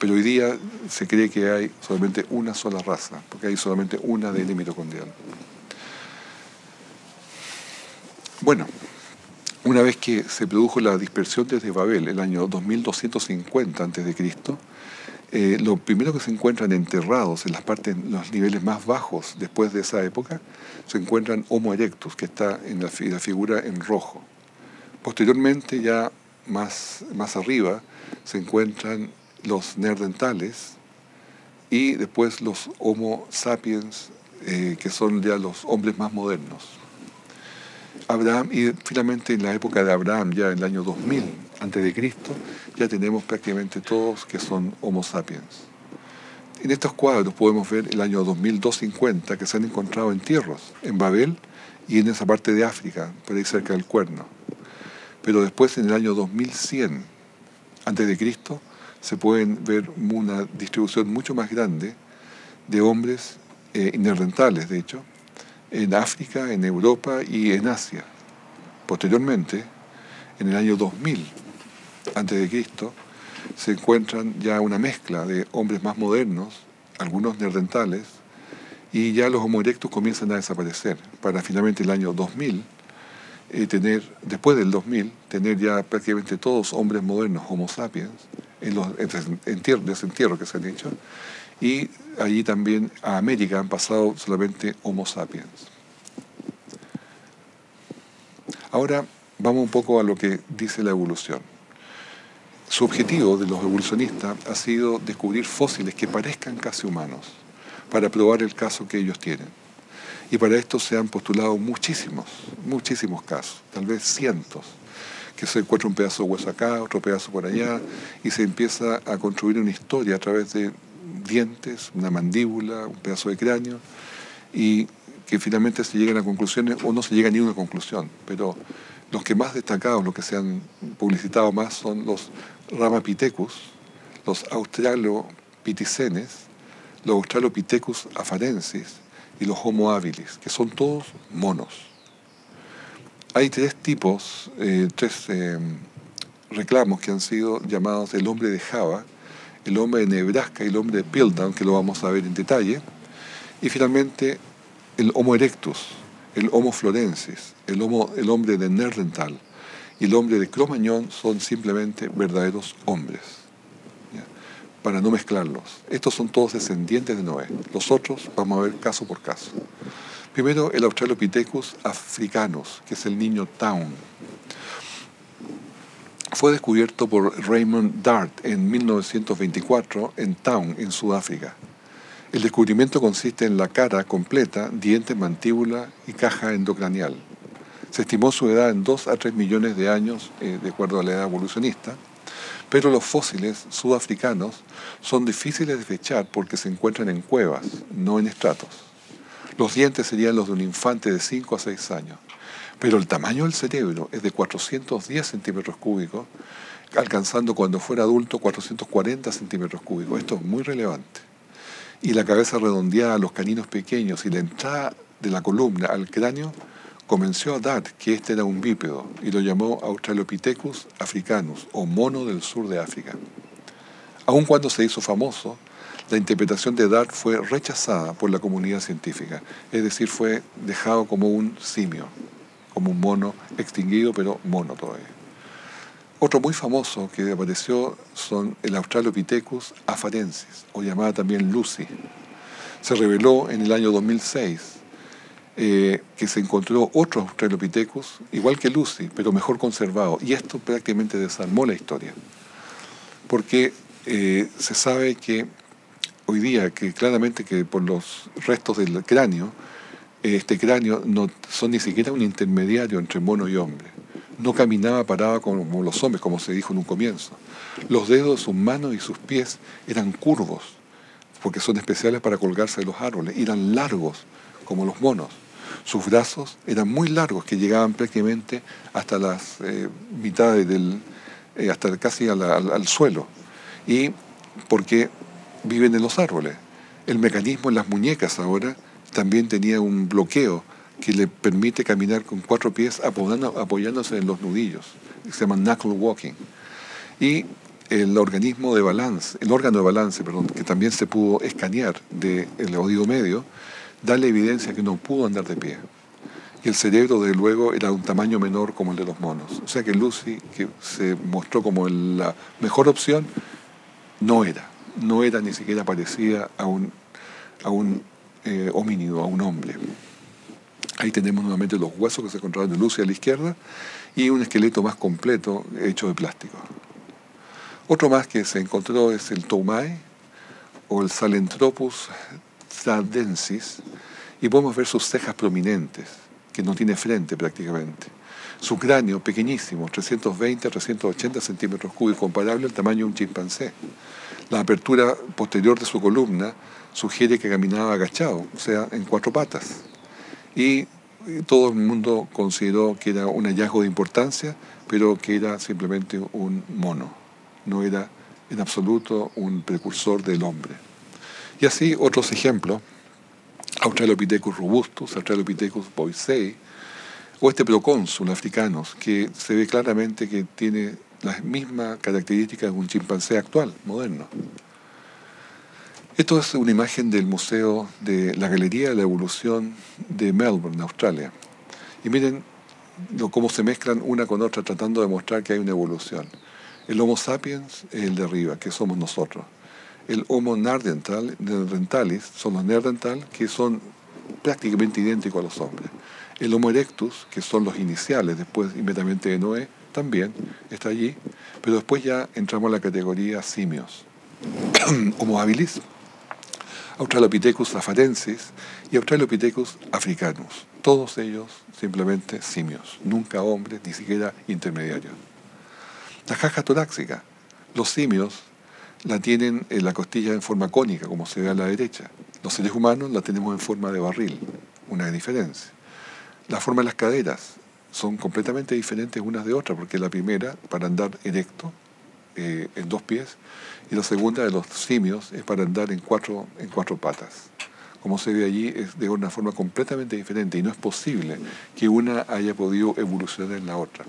Pero hoy día se cree que hay solamente una sola raza, porque hay solamente un ADN mitocondrial. Bueno, una vez que se produjo la dispersión desde Babel, el año 2250 a.C., lo primero que se encuentran enterrados en los niveles más bajos después de esa época, se encuentran Homo erectus, que está en la figura en rojo. Posteriormente, ya más arriba, se encuentran los neandertales y después los Homo sapiens, que son ya los hombres más modernos. Abraham, y finalmente en la época de Abraham, ya en el año 2000 antes de Cristo, ya tenemos prácticamente todos que son Homo sapiens. En estos cuadros podemos ver el año 2250 que se han encontrado entierros en Babel y en esa parte de África, por ahí cerca del Cuerno. Pero después en el año 2100 antes de Cristo se pueden ver una distribución mucho más grande de hombres neandertales, de hecho, en África, en Europa y en Asia. Posteriormente, en el año 2000 antes de Cristo, se encuentran ya una mezcla de hombres más modernos, algunos neandertales, y ya los Homo erectus comienzan a desaparecer, para finalmente el año 2000, después del 2000, tener ya prácticamente todos hombres modernos, Homo sapiens, en los desentierros que se han hecho, y allí también a América han pasado solamente Homo sapiens. Ahora vamos un poco a lo que dice la evolución. Su objetivo de los evolucionistas ha sido descubrir fósiles que parezcan casi humanos, para probar el caso que ellos tienen. Y para esto se han postulado muchísimos casos, tal vez cientos, que se encuentra un pedazo de hueso acá, otro pedazo por allá, y se empieza a construir una historia a través de dientes, una mandíbula, un pedazo de cráneo, y que finalmente se llegan a conclusiones o no se llega a ninguna conclusión, pero los que más destacados, los que se han publicitado más son los Ramapithecus, los Australopithecenes, los Australopithecus afarensis y los Homo habilis, que son todos monos. Hay tres reclamos que han sido llamados el hombre de Java, el hombre de Nebraska y el hombre de Piltdown, que lo vamos a ver en detalle, y finalmente el Homo erectus, el Homo florensis, el hombre de Neandertal y el hombre de Cro-Magnon son simplemente verdaderos hombres, ¿ya? Para no mezclarlos. Estos son todos descendientes de Noé. Los otros vamos a ver caso por caso. Primero, el Australopithecus africanus, que es el niño Town. Fue descubierto por Raymond Dart en 1924 en Town, en Sudáfrica. El descubrimiento consiste en la cara completa, dientes, mandíbula y caja endocranial. Se estimó su edad en 2 a 3 millones de años, de acuerdo a la edad evolucionista, pero los fósiles sudafricanos son difíciles de fechar porque se encuentran en cuevas, no en estratos. Los dientes serían los de un infante de 5 a 6 años, pero el tamaño del cerebro es de 410 centímetros cúbicos, alcanzando cuando fuera adulto 440 centímetros cúbicos. Esto es muy relevante. Y la cabeza redondeada, los caninos pequeños y la entrada de la columna al cráneo convenció a Dart que este era un bípedo y lo llamó Australopithecus africanus, o mono del sur de África. Aun cuando se hizo famoso, la interpretación de Dart fue rechazada por la comunidad científica, es decir, fue dejado como un simio, como un mono extinguido, pero mono todavía. Otro muy famoso que apareció son el Australopithecus afarensis, o llamada también Lucy. Se reveló en el año 2006 que se encontró otro Australopithecus, igual que Lucy, pero mejor conservado. Y esto prácticamente desarmó la historia. Porque se sabe que hoy día, que claramente que por los restos del cráneo, este cráneo no son ni siquiera un intermediario entre mono y hombre. No caminaba parado como los hombres, como se dijo en un comienzo. Los dedos, sus manos y sus pies eran curvos, porque son especiales para colgarse de los árboles. Eran largos, como los monos. Sus brazos eran muy largos, que llegaban prácticamente hasta las mitades hasta casi al suelo. Y porque viven en los árboles. El mecanismo en las muñecas ahora también tenía un bloqueo que le permite caminar con 4 pies apoyándose en los nudillos. Se llama knuckle walking. Y el órgano de balance, que también se pudo escanear del oído medio, da la evidencia que no pudo andar de pie. Y el cerebro, desde luego, era de un tamaño menor como el de los monos. O sea que Lucy, que se mostró como la mejor opción, no era ni siquiera parecida a un homínido, a un hombre. Ahí tenemos nuevamente los huesos que se encontraron de Lucy a la izquierda y un esqueleto más completo hecho de plástico. Otro más que se encontró es el Toumai o el Sahelanthropus thadensis, y podemos ver sus cejas prominentes, que no tiene frente prácticamente. Su cráneo pequeñísimo, 320 a 380 centímetros cúbicos, comparable al tamaño de un chimpancé. La apertura posterior de su columna sugiere que caminaba agachado, o sea, en cuatro patas. Y todo el mundo consideró que era un hallazgo de importancia, pero que era simplemente un mono. No era en absoluto un precursor del hombre. Y así otros ejemplos: Australopithecus robustus, Australopithecus boisei, o este procónsul africano, que se ve claramente que tiene las mismas características de un chimpancé actual, moderno. Esto es una imagen del Museo de la Galería de la Evolución de Melbourne, Australia. Y miren cómo se mezclan una con otra tratando de mostrar que hay una evolución. El Homo sapiens es el de arriba, que somos nosotros. El Homo neanderthalis son los neandertal, que son prácticamente idénticos a los hombres. El Homo erectus, que son los iniciales, después inmediatamente de Noé, también está allí, pero después ya entramos a la categoría simios. Homo habilis, Australopithecus afarensis y Australopithecus africanus. Todos ellos simplemente simios, nunca hombres, ni siquiera intermediarios. La caja torácica, los simios la tienen en la costilla en forma cónica, como se ve a la derecha. Los seres humanos la tenemos en forma de barril, una diferencia. La forma de las caderas son completamente diferentes unas de otras, porque la primera, para andar erecto, en dos pies, y la segunda de los simios es para andar en cuatro patas. Como se ve allí, es de una forma completamente diferente, y no es posible que una haya podido evolucionar en la otra.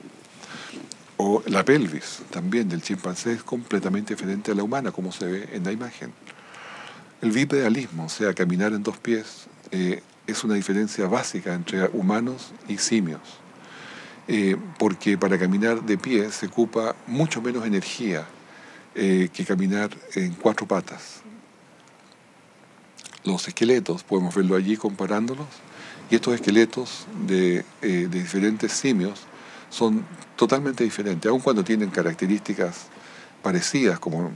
O la pelvis, también del chimpancé, es completamente diferente a la humana, como se ve en la imagen. El bipedalismo, o sea, caminar en dos pies, es una diferencia básica entre humanos y simios. Porque para caminar de pie se ocupa mucho menos energía que caminar en cuatro patas. Los esqueletos, podemos verlo allí comparándolos, y estos esqueletos de diferentes simios son totalmente diferentes, aun cuando tienen características parecidas, como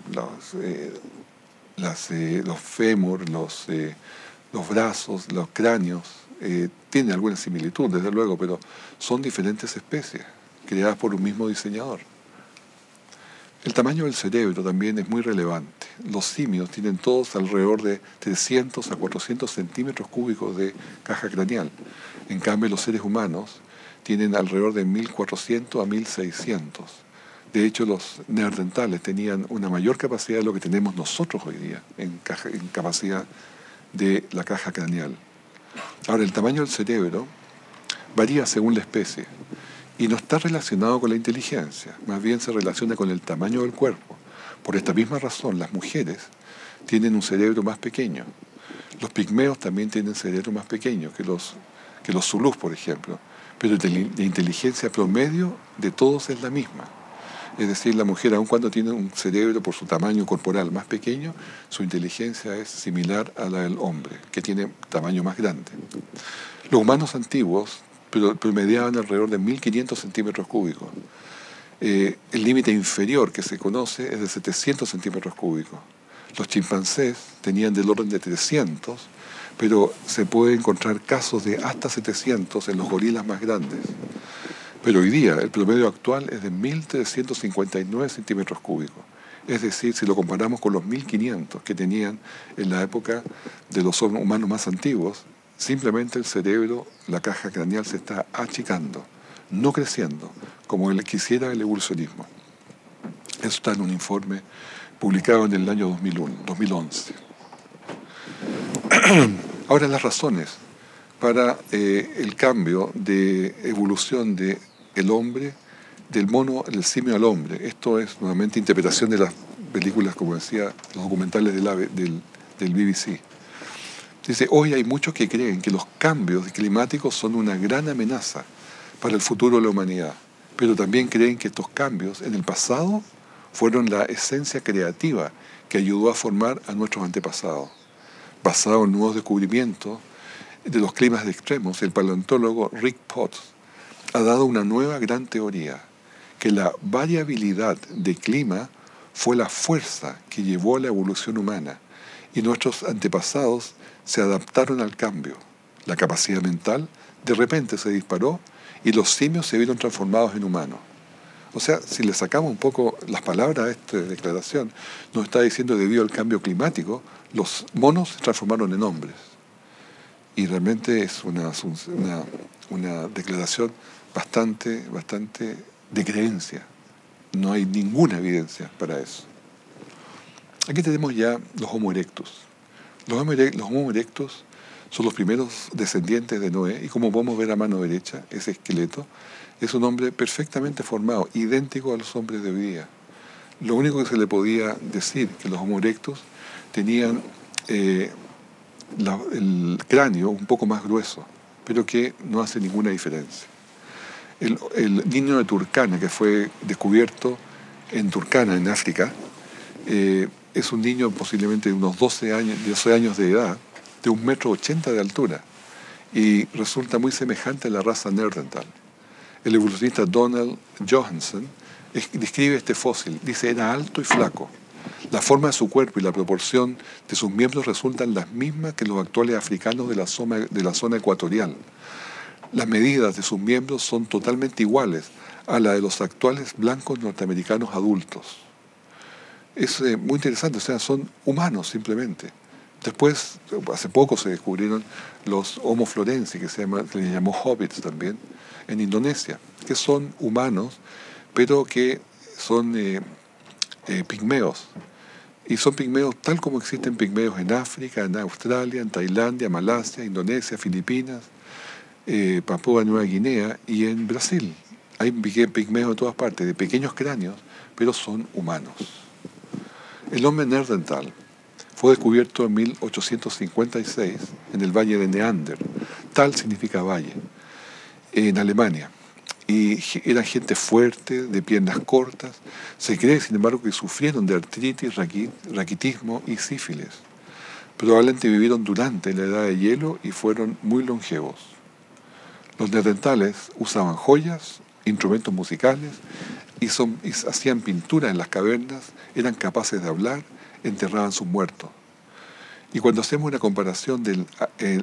los fémur, los brazos, los cráneos. Tienen alguna similitud, desde luego, pero son diferentes especies, creadas por un mismo diseñador. El tamaño del cerebro también es muy relevante. Los simios tienen todos alrededor de 300 a 400 centímetros cúbicos de caja craneal. En cambio, los seres humanos tienen alrededor de 1400 a 1600. De hecho, los neandertales tenían una mayor capacidad de lo que tenemos nosotros hoy día en capacidad de la caja craneal. Ahora, el tamaño del cerebro varía según la especie y no está relacionado con la inteligencia, más bien se relaciona con el tamaño del cuerpo. Por esta misma razón, las mujeres tienen un cerebro más pequeño. Los pigmeos también tienen cerebro más pequeño que los zulús, por ejemplo, pero la inteligencia promedio de todos es la misma. Es decir, la mujer, aun cuando tiene un cerebro por su tamaño corporal más pequeño, su inteligencia es similar a la del hombre, que tiene tamaño más grande. Los humanos antiguos promediaban alrededor de 1500 centímetros cúbicos. El límite inferior que se conoce es de 700 centímetros cúbicos. Los chimpancés tenían del orden de 300, pero se puede encontrar casos de hasta 700 en los gorilas más grandes. Pero hoy día el promedio actual es de 1359 centímetros cúbicos. Es decir, si lo comparamos con los 1500 que tenían en la época de los humanos más antiguos, simplemente el cerebro, la caja craneal se está achicando, no creciendo, como quisiera el evolucionismo. Eso está en un informe publicado en el año 2011. Ahora, las razones para el cambio de evolución de el hombre, del mono, del simio al hombre. Esto es nuevamente interpretación de las películas, como decía, los documentales del BBC. Dice, hoy hay muchos que creen que los cambios climáticos son una gran amenaza para el futuro de la humanidad, pero también creen que estos cambios en el pasado fueron la esencia creativa que ayudó a formar a nuestros antepasados. Basado en nuevos descubrimientos de los climas de extremos, el paleontólogo Rick Potts ha dado una nueva gran teoría, que la variabilidad de clima fue la fuerza que llevó a la evolución humana y nuestros antepasados se adaptaron al cambio. La capacidad mental de repente se disparó y los simios se vieron transformados en humanos. O sea, si le sacamos un poco las palabras a esta declaración, nos está diciendo que debido al cambio climático, los monos se transformaron en hombres. Y realmente es una declaración bastante de creencia. No hay ninguna evidencia para eso. Aquí tenemos ya los Homo erectus. Los Homo erectus son los primeros descendientes de Noé y como podemos ver a mano derecha, ese esqueleto es un hombre perfectamente formado, idéntico a los hombres de hoy día. Lo único que se le podía decir que los Homo erectus tenían el cráneo un poco más grueso, pero que no hace ninguna diferencia. El niño de Turkana, que fue descubierto en Turkana, en África, es un niño posiblemente de unos 12 años de edad, de 1,80 m de altura, y resulta muy semejante a la raza Neandertal. El evolucionista Donald Johanson describe este fósil, dice, era alto y flaco. La forma de su cuerpo y la proporción de sus miembros resultan las mismas que los actuales africanos de la zona ecuatorial. Las medidas de sus miembros son totalmente iguales a la de los actuales blancos norteamericanos adultos. Es muy interesante, o sea, son humanos simplemente. Después, hace poco se descubrieron los Homo florensis, que se les llamó hobbits también, en Indonesia, que son humanos, pero que son pigmeos. Y son pigmeos tal como existen pigmeos en África, en Australia, en Tailandia, Malasia, Indonesia, Filipinas, Papúa Nueva Guinea y en Brasil. Hay pigmeos de todas partes, de pequeños cráneos, pero son humanos. El hombre neandertal fue descubierto en 1856 en el valle de Neander, tal significa valle, en Alemania. Y eran gente fuerte, de piernas cortas. Se cree, sin embargo, que sufrieron de artritis, raquitismo y sífilis. Probablemente vivieron durante la edad de hielo y fueron muy longevos. Los neandertales usaban joyas, instrumentos musicales y hacían pinturas en las cavernas, eran capaces de hablar, enterraban sus muertos. Y cuando hacemos una comparación del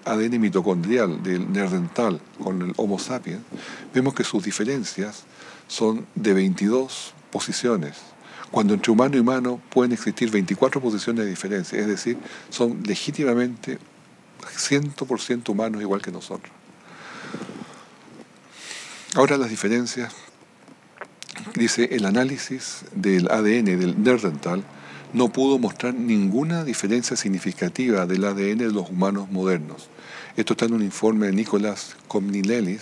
ADN mitocondrial del neandertal con el Homo sapiens, vemos que sus diferencias son de 22 posiciones, cuando entre humano y humano pueden existir 24 posiciones de diferencia, es decir, son legítimamente 100% humanos igual que nosotros. Ahora las diferencias, dice, el análisis del ADN del neandertal no pudo mostrar ninguna diferencia significativa del ADN de los humanos modernos. Esto está en un informe de Nicholas Komnilelis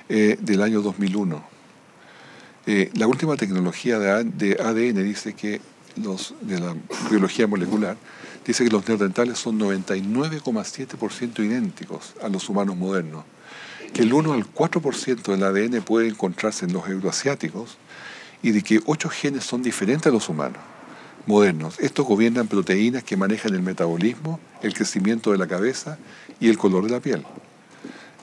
del año 2001. La última tecnología de ADN dice que de la biología molecular, dice que los neandertales son 99,7% idénticos a los humanos modernos, que el 1 al 4% del ADN puede encontrarse en los euroasiáticos y de que 8 genes son diferentes a los humanos modernos. Estos gobiernan proteínas que manejan el metabolismo, el crecimiento de la cabeza y el color de la piel.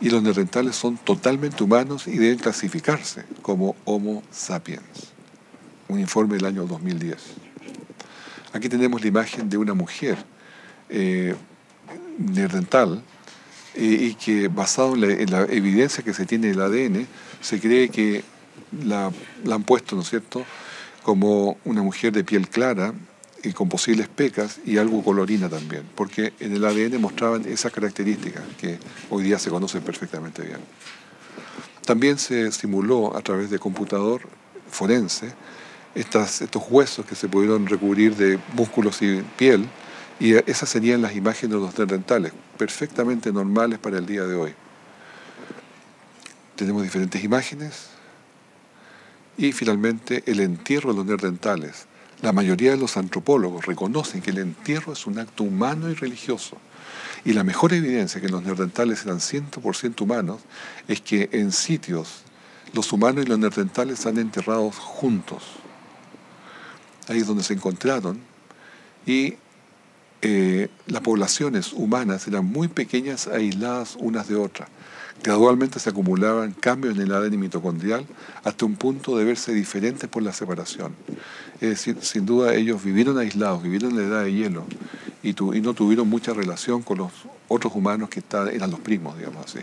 Y los neandertales son totalmente humanos y deben clasificarse como Homo sapiens. Un informe del año 2010. Aquí tenemos la imagen de una mujer neandertal y que basado en la evidencia que se tiene del ADN, se cree que la han puesto, ¿no es cierto?, como una mujer de piel clara y con posibles pecas y algo colorina también, porque en el ADN mostraban esas características que hoy día se conocen perfectamente bien. También se simuló a través de computador forense estos huesos que se pudieron recubrir de músculos y piel, y esas serían las imágenes de los neandertales, perfectamente normales para el día de hoy. Tenemos diferentes imágenes. Y finalmente, el entierro de los neandertales. La mayoría de los antropólogos reconocen que el entierro es un acto humano y religioso. Y la mejor evidencia que los neandertales eran 100% humanos es que en sitios los humanos y los neandertales están enterrados juntos. Ahí es donde se encontraron y las poblaciones humanas eran muy pequeñas, aisladas unas de otras. Gradualmente se acumulaban cambios en el ADN mitocondrial hasta un punto de verse diferentes por la separación. Es decir, sin duda ellos vivieron aislados, vivieron en la edad de hielo y no tuvieron mucha relación con los otros humanos que eran los primos, digamos así.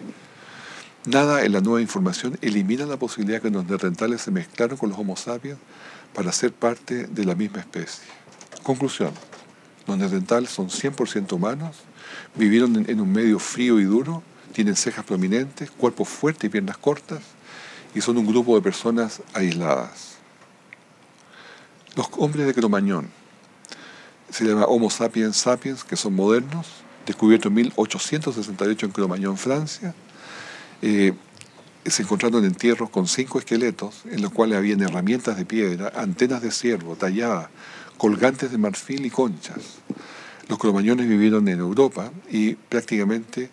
Nada en la nueva información elimina la posibilidad que los neandertales se mezclaron con los Homo sapiens para ser parte de la misma especie. Conclusión. Los neandertales son 100% humanos, vivieron en un medio frío y duro, tienen cejas prominentes, cuerpo fuerte y piernas cortas, y son un grupo de personas aisladas. Los hombres de Cro-Magnon, se llama Homo sapiens sapiens, que son modernos, descubierto en 1868 en Cro-Magnon, Francia. Se encontraron entierros con 5 esqueletos, en los cuales habían herramientas de piedra, antenas de ciervo talladas, colgantes de marfil y conchas. Los cromañones vivieron en Europa y prácticamente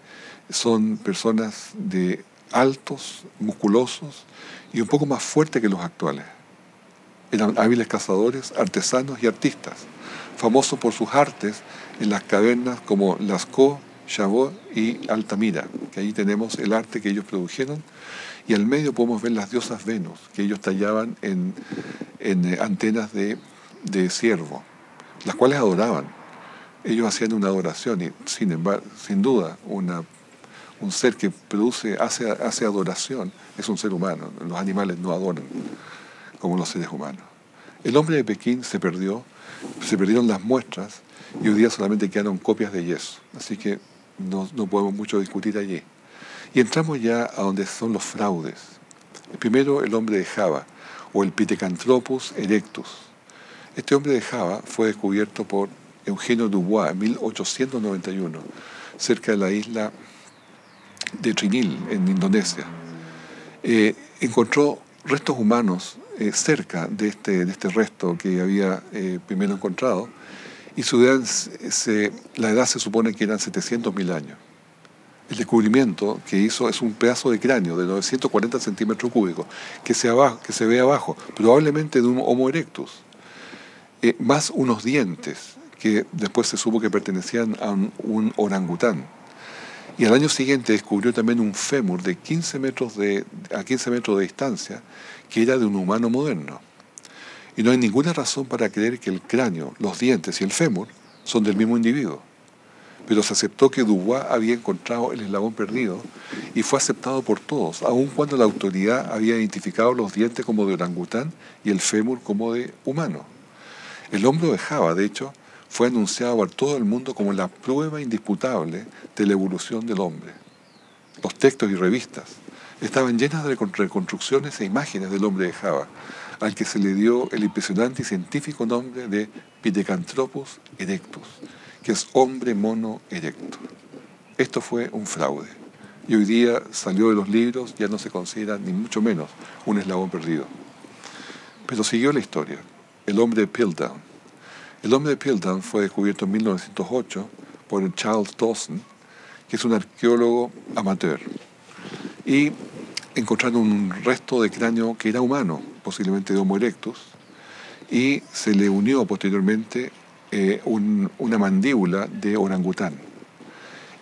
son personas de altos, musculosos y un poco más fuertes que los actuales. Eran hábiles cazadores, artesanos y artistas, famosos por sus artes en las cavernas como Lascaux, Chabot y Altamira, que ahí tenemos el arte que ellos produjeron, y al medio podemos ver las diosas Venus, que ellos tallaban en antenas de ciervo, las cuales adoraban. Ellos hacían una adoración y sin duda un ser que hace adoración es un ser humano. Los animales no adoran como los seres humanos. El hombre de Pekín se perdieron las muestras y hoy día solamente quedaron copias de yeso. Así que no podemos mucho discutir allí. Y entramos ya a donde son los fraudes. Primero, el hombre de Java, o el Pithecanthropus erectus. Este hombre de Java fue descubierto por Eugenio Dubois en 1891, cerca de la isla de Trinil, en Indonesia. Encontró restos humanos cerca de este resto que había primero encontrado, y la edad se supone que eran 700.000 años. El descubrimiento que hizo es un pedazo de cráneo de 940 centímetros cúbicos que se ve abajo, probablemente de un Homo erectus, más unos dientes que después se supo que pertenecían a un orangután. Y al año siguiente descubrió también un fémur de 15 metros de distancia que era de un humano moderno. Y no hay ninguna razón para creer que el cráneo, los dientes y el fémur son del mismo individuo. Pero se aceptó que Dubois había encontrado el eslabón perdido y fue aceptado por todos, aun cuando la autoridad había identificado los dientes como de orangután y el fémur como de humano. El hombro de Java, de hecho, fue anunciado por todo el mundo como la prueba indisputable de la evolución del hombre. Los textos y revistas estaban llenas de reconstrucciones e imágenes del hombre de Java, al que se le dio el impresionante y científico nombre de Pithecanthropus erectus, que es hombre mono erecto. Esto fue un fraude. Y hoy día salió de los libros, ya no se considera ni mucho menos un eslabón perdido. Pero siguió la historia. El hombre de Piltdown. El hombre de Piltdown fue descubierto en 1908 por Charles Dawson, que es un arqueólogo amateur. Y encontraron un resto de cráneo que era humano, posiblemente de Homo erectus, y se le unió posteriormente una mandíbula de orangután.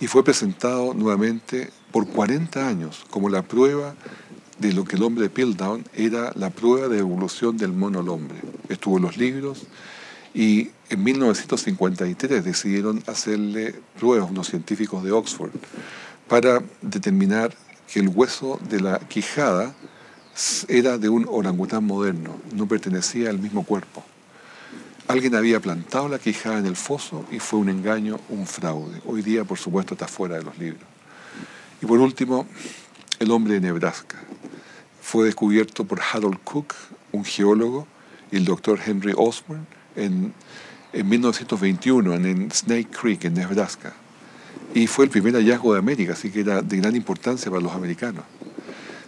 Y fue presentado nuevamente por 40 años como la prueba de lo que el hombre de Piltdown era la prueba de evolución del mono al hombre. Estuvo en los libros y en 1953 decidieron hacerle pruebas unos científicos de Oxford para determinar que el hueso de la quijada era de un orangután moderno, no pertenecía al mismo cuerpo. Alguien había plantado la quijada en el foso y fue un engaño, un fraude. Hoy día, por supuesto, está fuera de los libros. Y por último, el hombre de Nebraska. Fue descubierto por Harold Cook, un geólogo, y el doctor Henry Osborne en 1921 en Snake Creek, en Nebraska. Y fue el primer hallazgo de América, así que era de gran importancia para los americanos.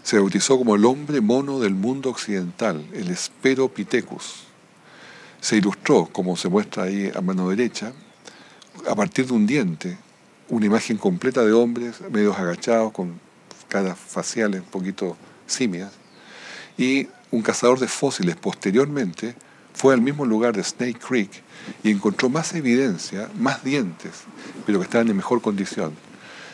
Se bautizó como el hombre mono del mundo occidental, el Speropithecus. Se ilustró, como se muestra ahí a mano derecha, a partir de un diente, una imagen completa de hombres medios agachados, con caras faciales un poquito simias, y un cazador de fósiles posteriormente fue al mismo lugar de Snake Creek y encontró más evidencia, más dientes, pero que estaban en mejor condición.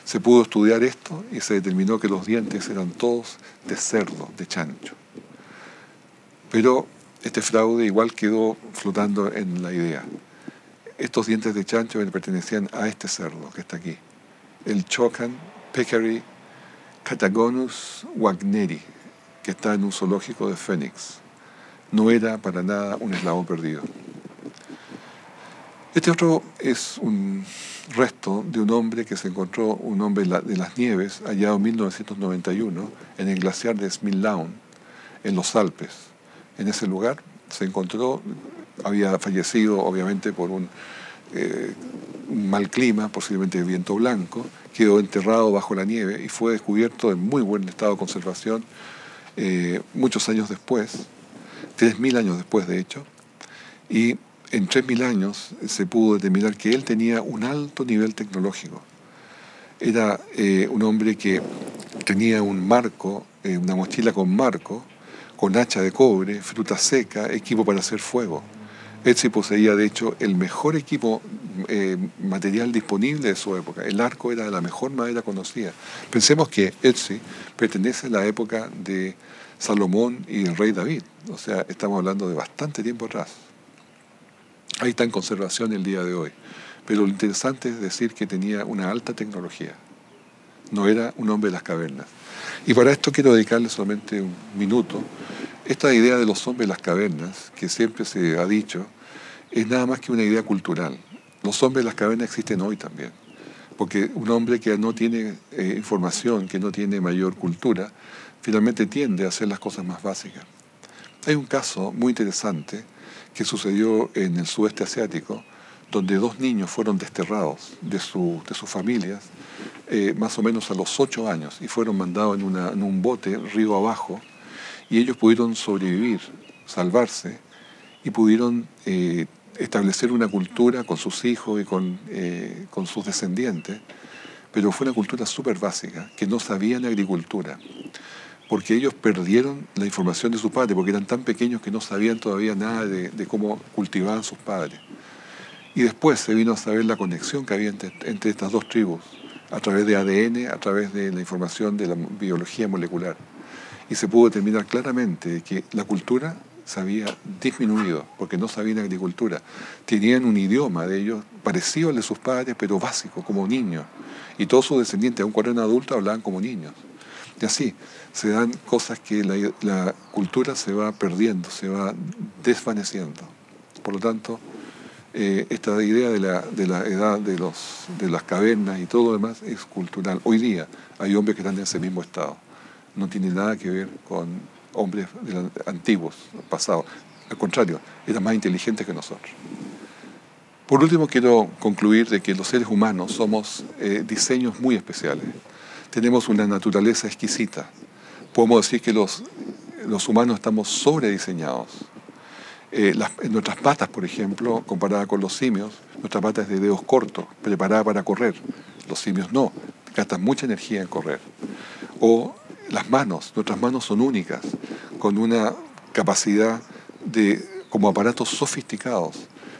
Se pudo estudiar esto y se determinó que los dientes eran todos de cerdo, de chancho. Pero este fraude igual quedó flotando en la idea. Estos dientes de chancho pertenecían a este cerdo que está aquí, el Chocan Peccary Catagonus wagneri, que está en un zoológico de Phoenix. No era para nada un eslabón perdido. Este otro es un resto de un hombre que se encontró, un hombre de las nieves, hallado en 1991, en el glaciar de Smiltlawn, en los Alpes. En ese lugar se encontró, había fallecido obviamente por un mal clima, posiblemente viento blanco, quedó enterrado bajo la nieve y fue descubierto en muy buen estado de conservación muchos años después, 3.000 años después de hecho, y en 3.000 años se pudo determinar que él tenía un alto nivel tecnológico. Era un hombre que tenía un marco, una mochila con marco, con hacha de cobre, fruta seca, equipo para hacer fuego. Ötzi poseía, de hecho, el mejor equipo material disponible de su época. El arco era de la mejor madera conocida. Pensemos que Ötzi pertenece a la época de Salomón y el rey David. O sea, estamos hablando de bastante tiempo atrás. Ahí está en conservación el día de hoy. Pero lo interesante es decir que tenía una alta tecnología. No era un hombre de las cavernas. Y para esto quiero dedicarle solamente un minuto. Esta idea de los hombres de las cavernas, que siempre se ha dicho, es nada más que una idea cultural. Los hombres de las cavernas existen hoy también. Porque un hombre que no tiene información, que no tiene mayor cultura, finalmente tiende a hacer las cosas más básicas. Hay un caso muy interesante que sucedió en el sudeste asiático, donde 2 niños fueron desterrados de sus familias, más o menos a los 8 años, y fueron mandados en un bote río abajo, y ellos pudieron sobrevivir, salvarse, y pudieron establecer una cultura con sus hijos y con sus descendientes, pero fue una cultura súper básica, que no sabían agricultura, porque ellos perdieron la información de sus padres, porque eran tan pequeños que no sabían todavía nada de cómo cultivaban sus padres. Y después se vino a saber la conexión que había entre estas 2 tribus, a través de ADN, a través de la información de la biología molecular. Y se pudo determinar claramente que la cultura se había disminuido, porque no sabían agricultura. Tenían un idioma de ellos parecido al de sus padres, pero básico, como niños. Y todos sus descendientes, aun cuando eran adultos, hablaban como niños. Y así se dan cosas que la cultura se va perdiendo, se va desvaneciendo. Por lo tanto, esta idea de la edad de las cavernas y todo lo demás es cultural. Hoy día hay hombres que están en ese mismo estado. No tiene nada que ver con hombres antiguos, pasados. Al contrario, eran más inteligentes que nosotros. Por último, quiero concluir de que los seres humanos somos diseños muy especiales. Tenemos una naturaleza exquisita. Podemos decir que los humanos estamos sobrediseñados. Nuestras patas, por ejemplo, comparadas con los simios, nuestra pata es de dedos cortos, preparada para correr. Los simios no, gastan mucha energía en correr. O las manos, nuestras manos son únicas, con una capacidad como aparatos sofisticados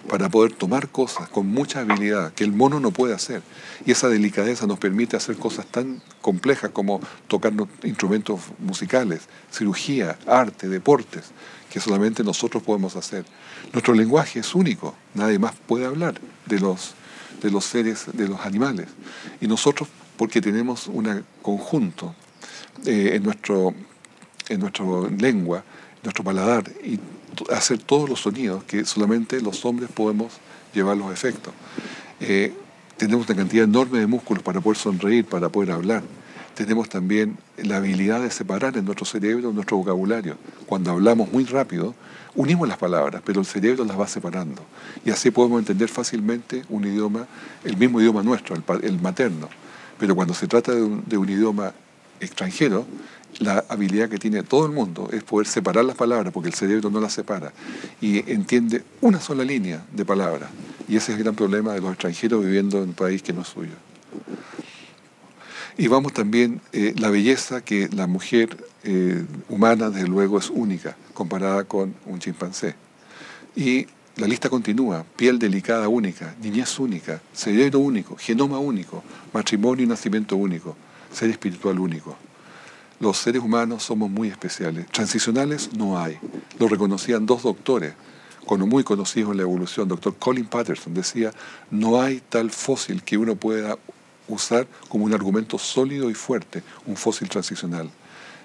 para poder tomar cosas con mucha habilidad que el mono no puede hacer. Y esa delicadeza nos permite hacer cosas tan complejas como tocar instrumentos musicales, cirugía, arte, deportes, que solamente nosotros podemos hacer. Nuestro lenguaje es único, nadie más puede hablar de los seres, de los animales. Y nosotros, porque tenemos un conjunto en nuestra lengua, nuestro paladar, y hacer todos los sonidos que solamente los hombres podemos llevar los efectos. Tenemos una cantidad enorme de músculos para poder sonreír, para poder hablar. Tenemos también la habilidad de separar en nuestro cerebro nuestro vocabulario. Cuando hablamos muy rápido, unimos las palabras, pero el cerebro las va separando. Y así podemos entender fácilmente un idioma, el mismo idioma nuestro, el materno. Pero cuando se trata de un idioma extranjero, la habilidad que tiene todo el mundo es poder separar las palabras, porque el cerebro no las separa, y entiende una sola línea de palabras. Y ese es el gran problema de los extranjeros viviendo en un país que no es suyo. Y vamos también, la belleza que la mujer humana, desde luego, es única, comparada con un chimpancé. Y la lista continúa: piel delicada única, niñez única, cerebro único, genoma único, matrimonio y nacimiento único, ser espiritual único. Los seres humanos somos muy especiales. Transicionales no hay. Lo reconocían dos doctores, muy conocidos en la evolución. Doctor Colin Patterson decía: no hay tal fósil que uno pueda usar como un argumento sólido y fuerte, un fósil transicional.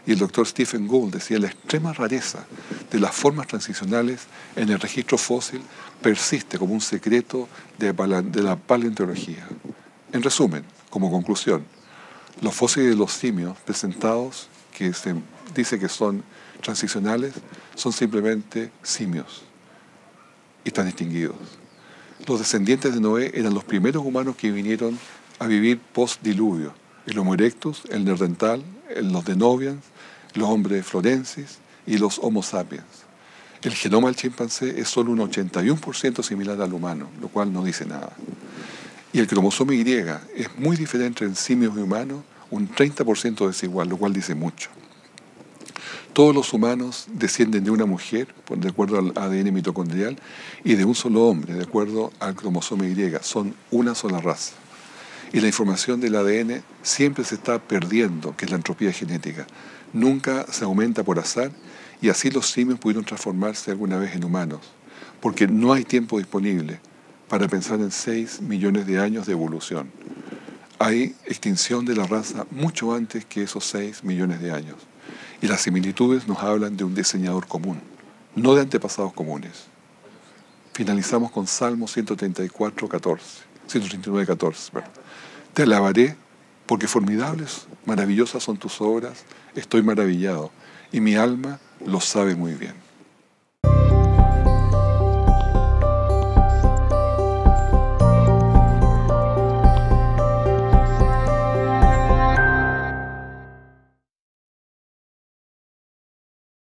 Y el doctor Stephen Gould decía: la extrema rareza de las formas transicionales en el registro fósil persiste como un secreto de la paleontología. En resumen, como conclusión, los fósiles de los simios presentados, que se dice que son transicionales, son simplemente simios y están extinguidos. Los descendientes de Noé eran los primeros humanos que vinieron a vivir post-diluvio: el Homo erectus, el Neandertal, los Denovians, los hombres florensis y los Homo sapiens. El genoma del chimpancé es solo un 81% similar al humano, lo cual no dice nada. Y el cromosoma Y es muy diferente en simios y humanos, un 30% desigual, lo cual dice mucho. Todos los humanos descienden de una mujer, de acuerdo al ADN mitocondrial, y de un solo hombre, de acuerdo al cromosoma Y. Son una sola raza. Y la información del ADN siempre se está perdiendo, que es la entropía genética. Nunca se aumenta por azar, y así los simios pudieron transformarse alguna vez en humanos, porque no hay tiempo disponible para pensar en 6 millones de años de evolución. Hay extinción de la raza mucho antes que esos 6 millones de años. Y las similitudes nos hablan de un diseñador común, no de antepasados comunes. Finalizamos con Salmo 139:14. Te alabaré porque formidables, maravillosas son tus obras, estoy maravillado, y mi alma lo sabe muy bien.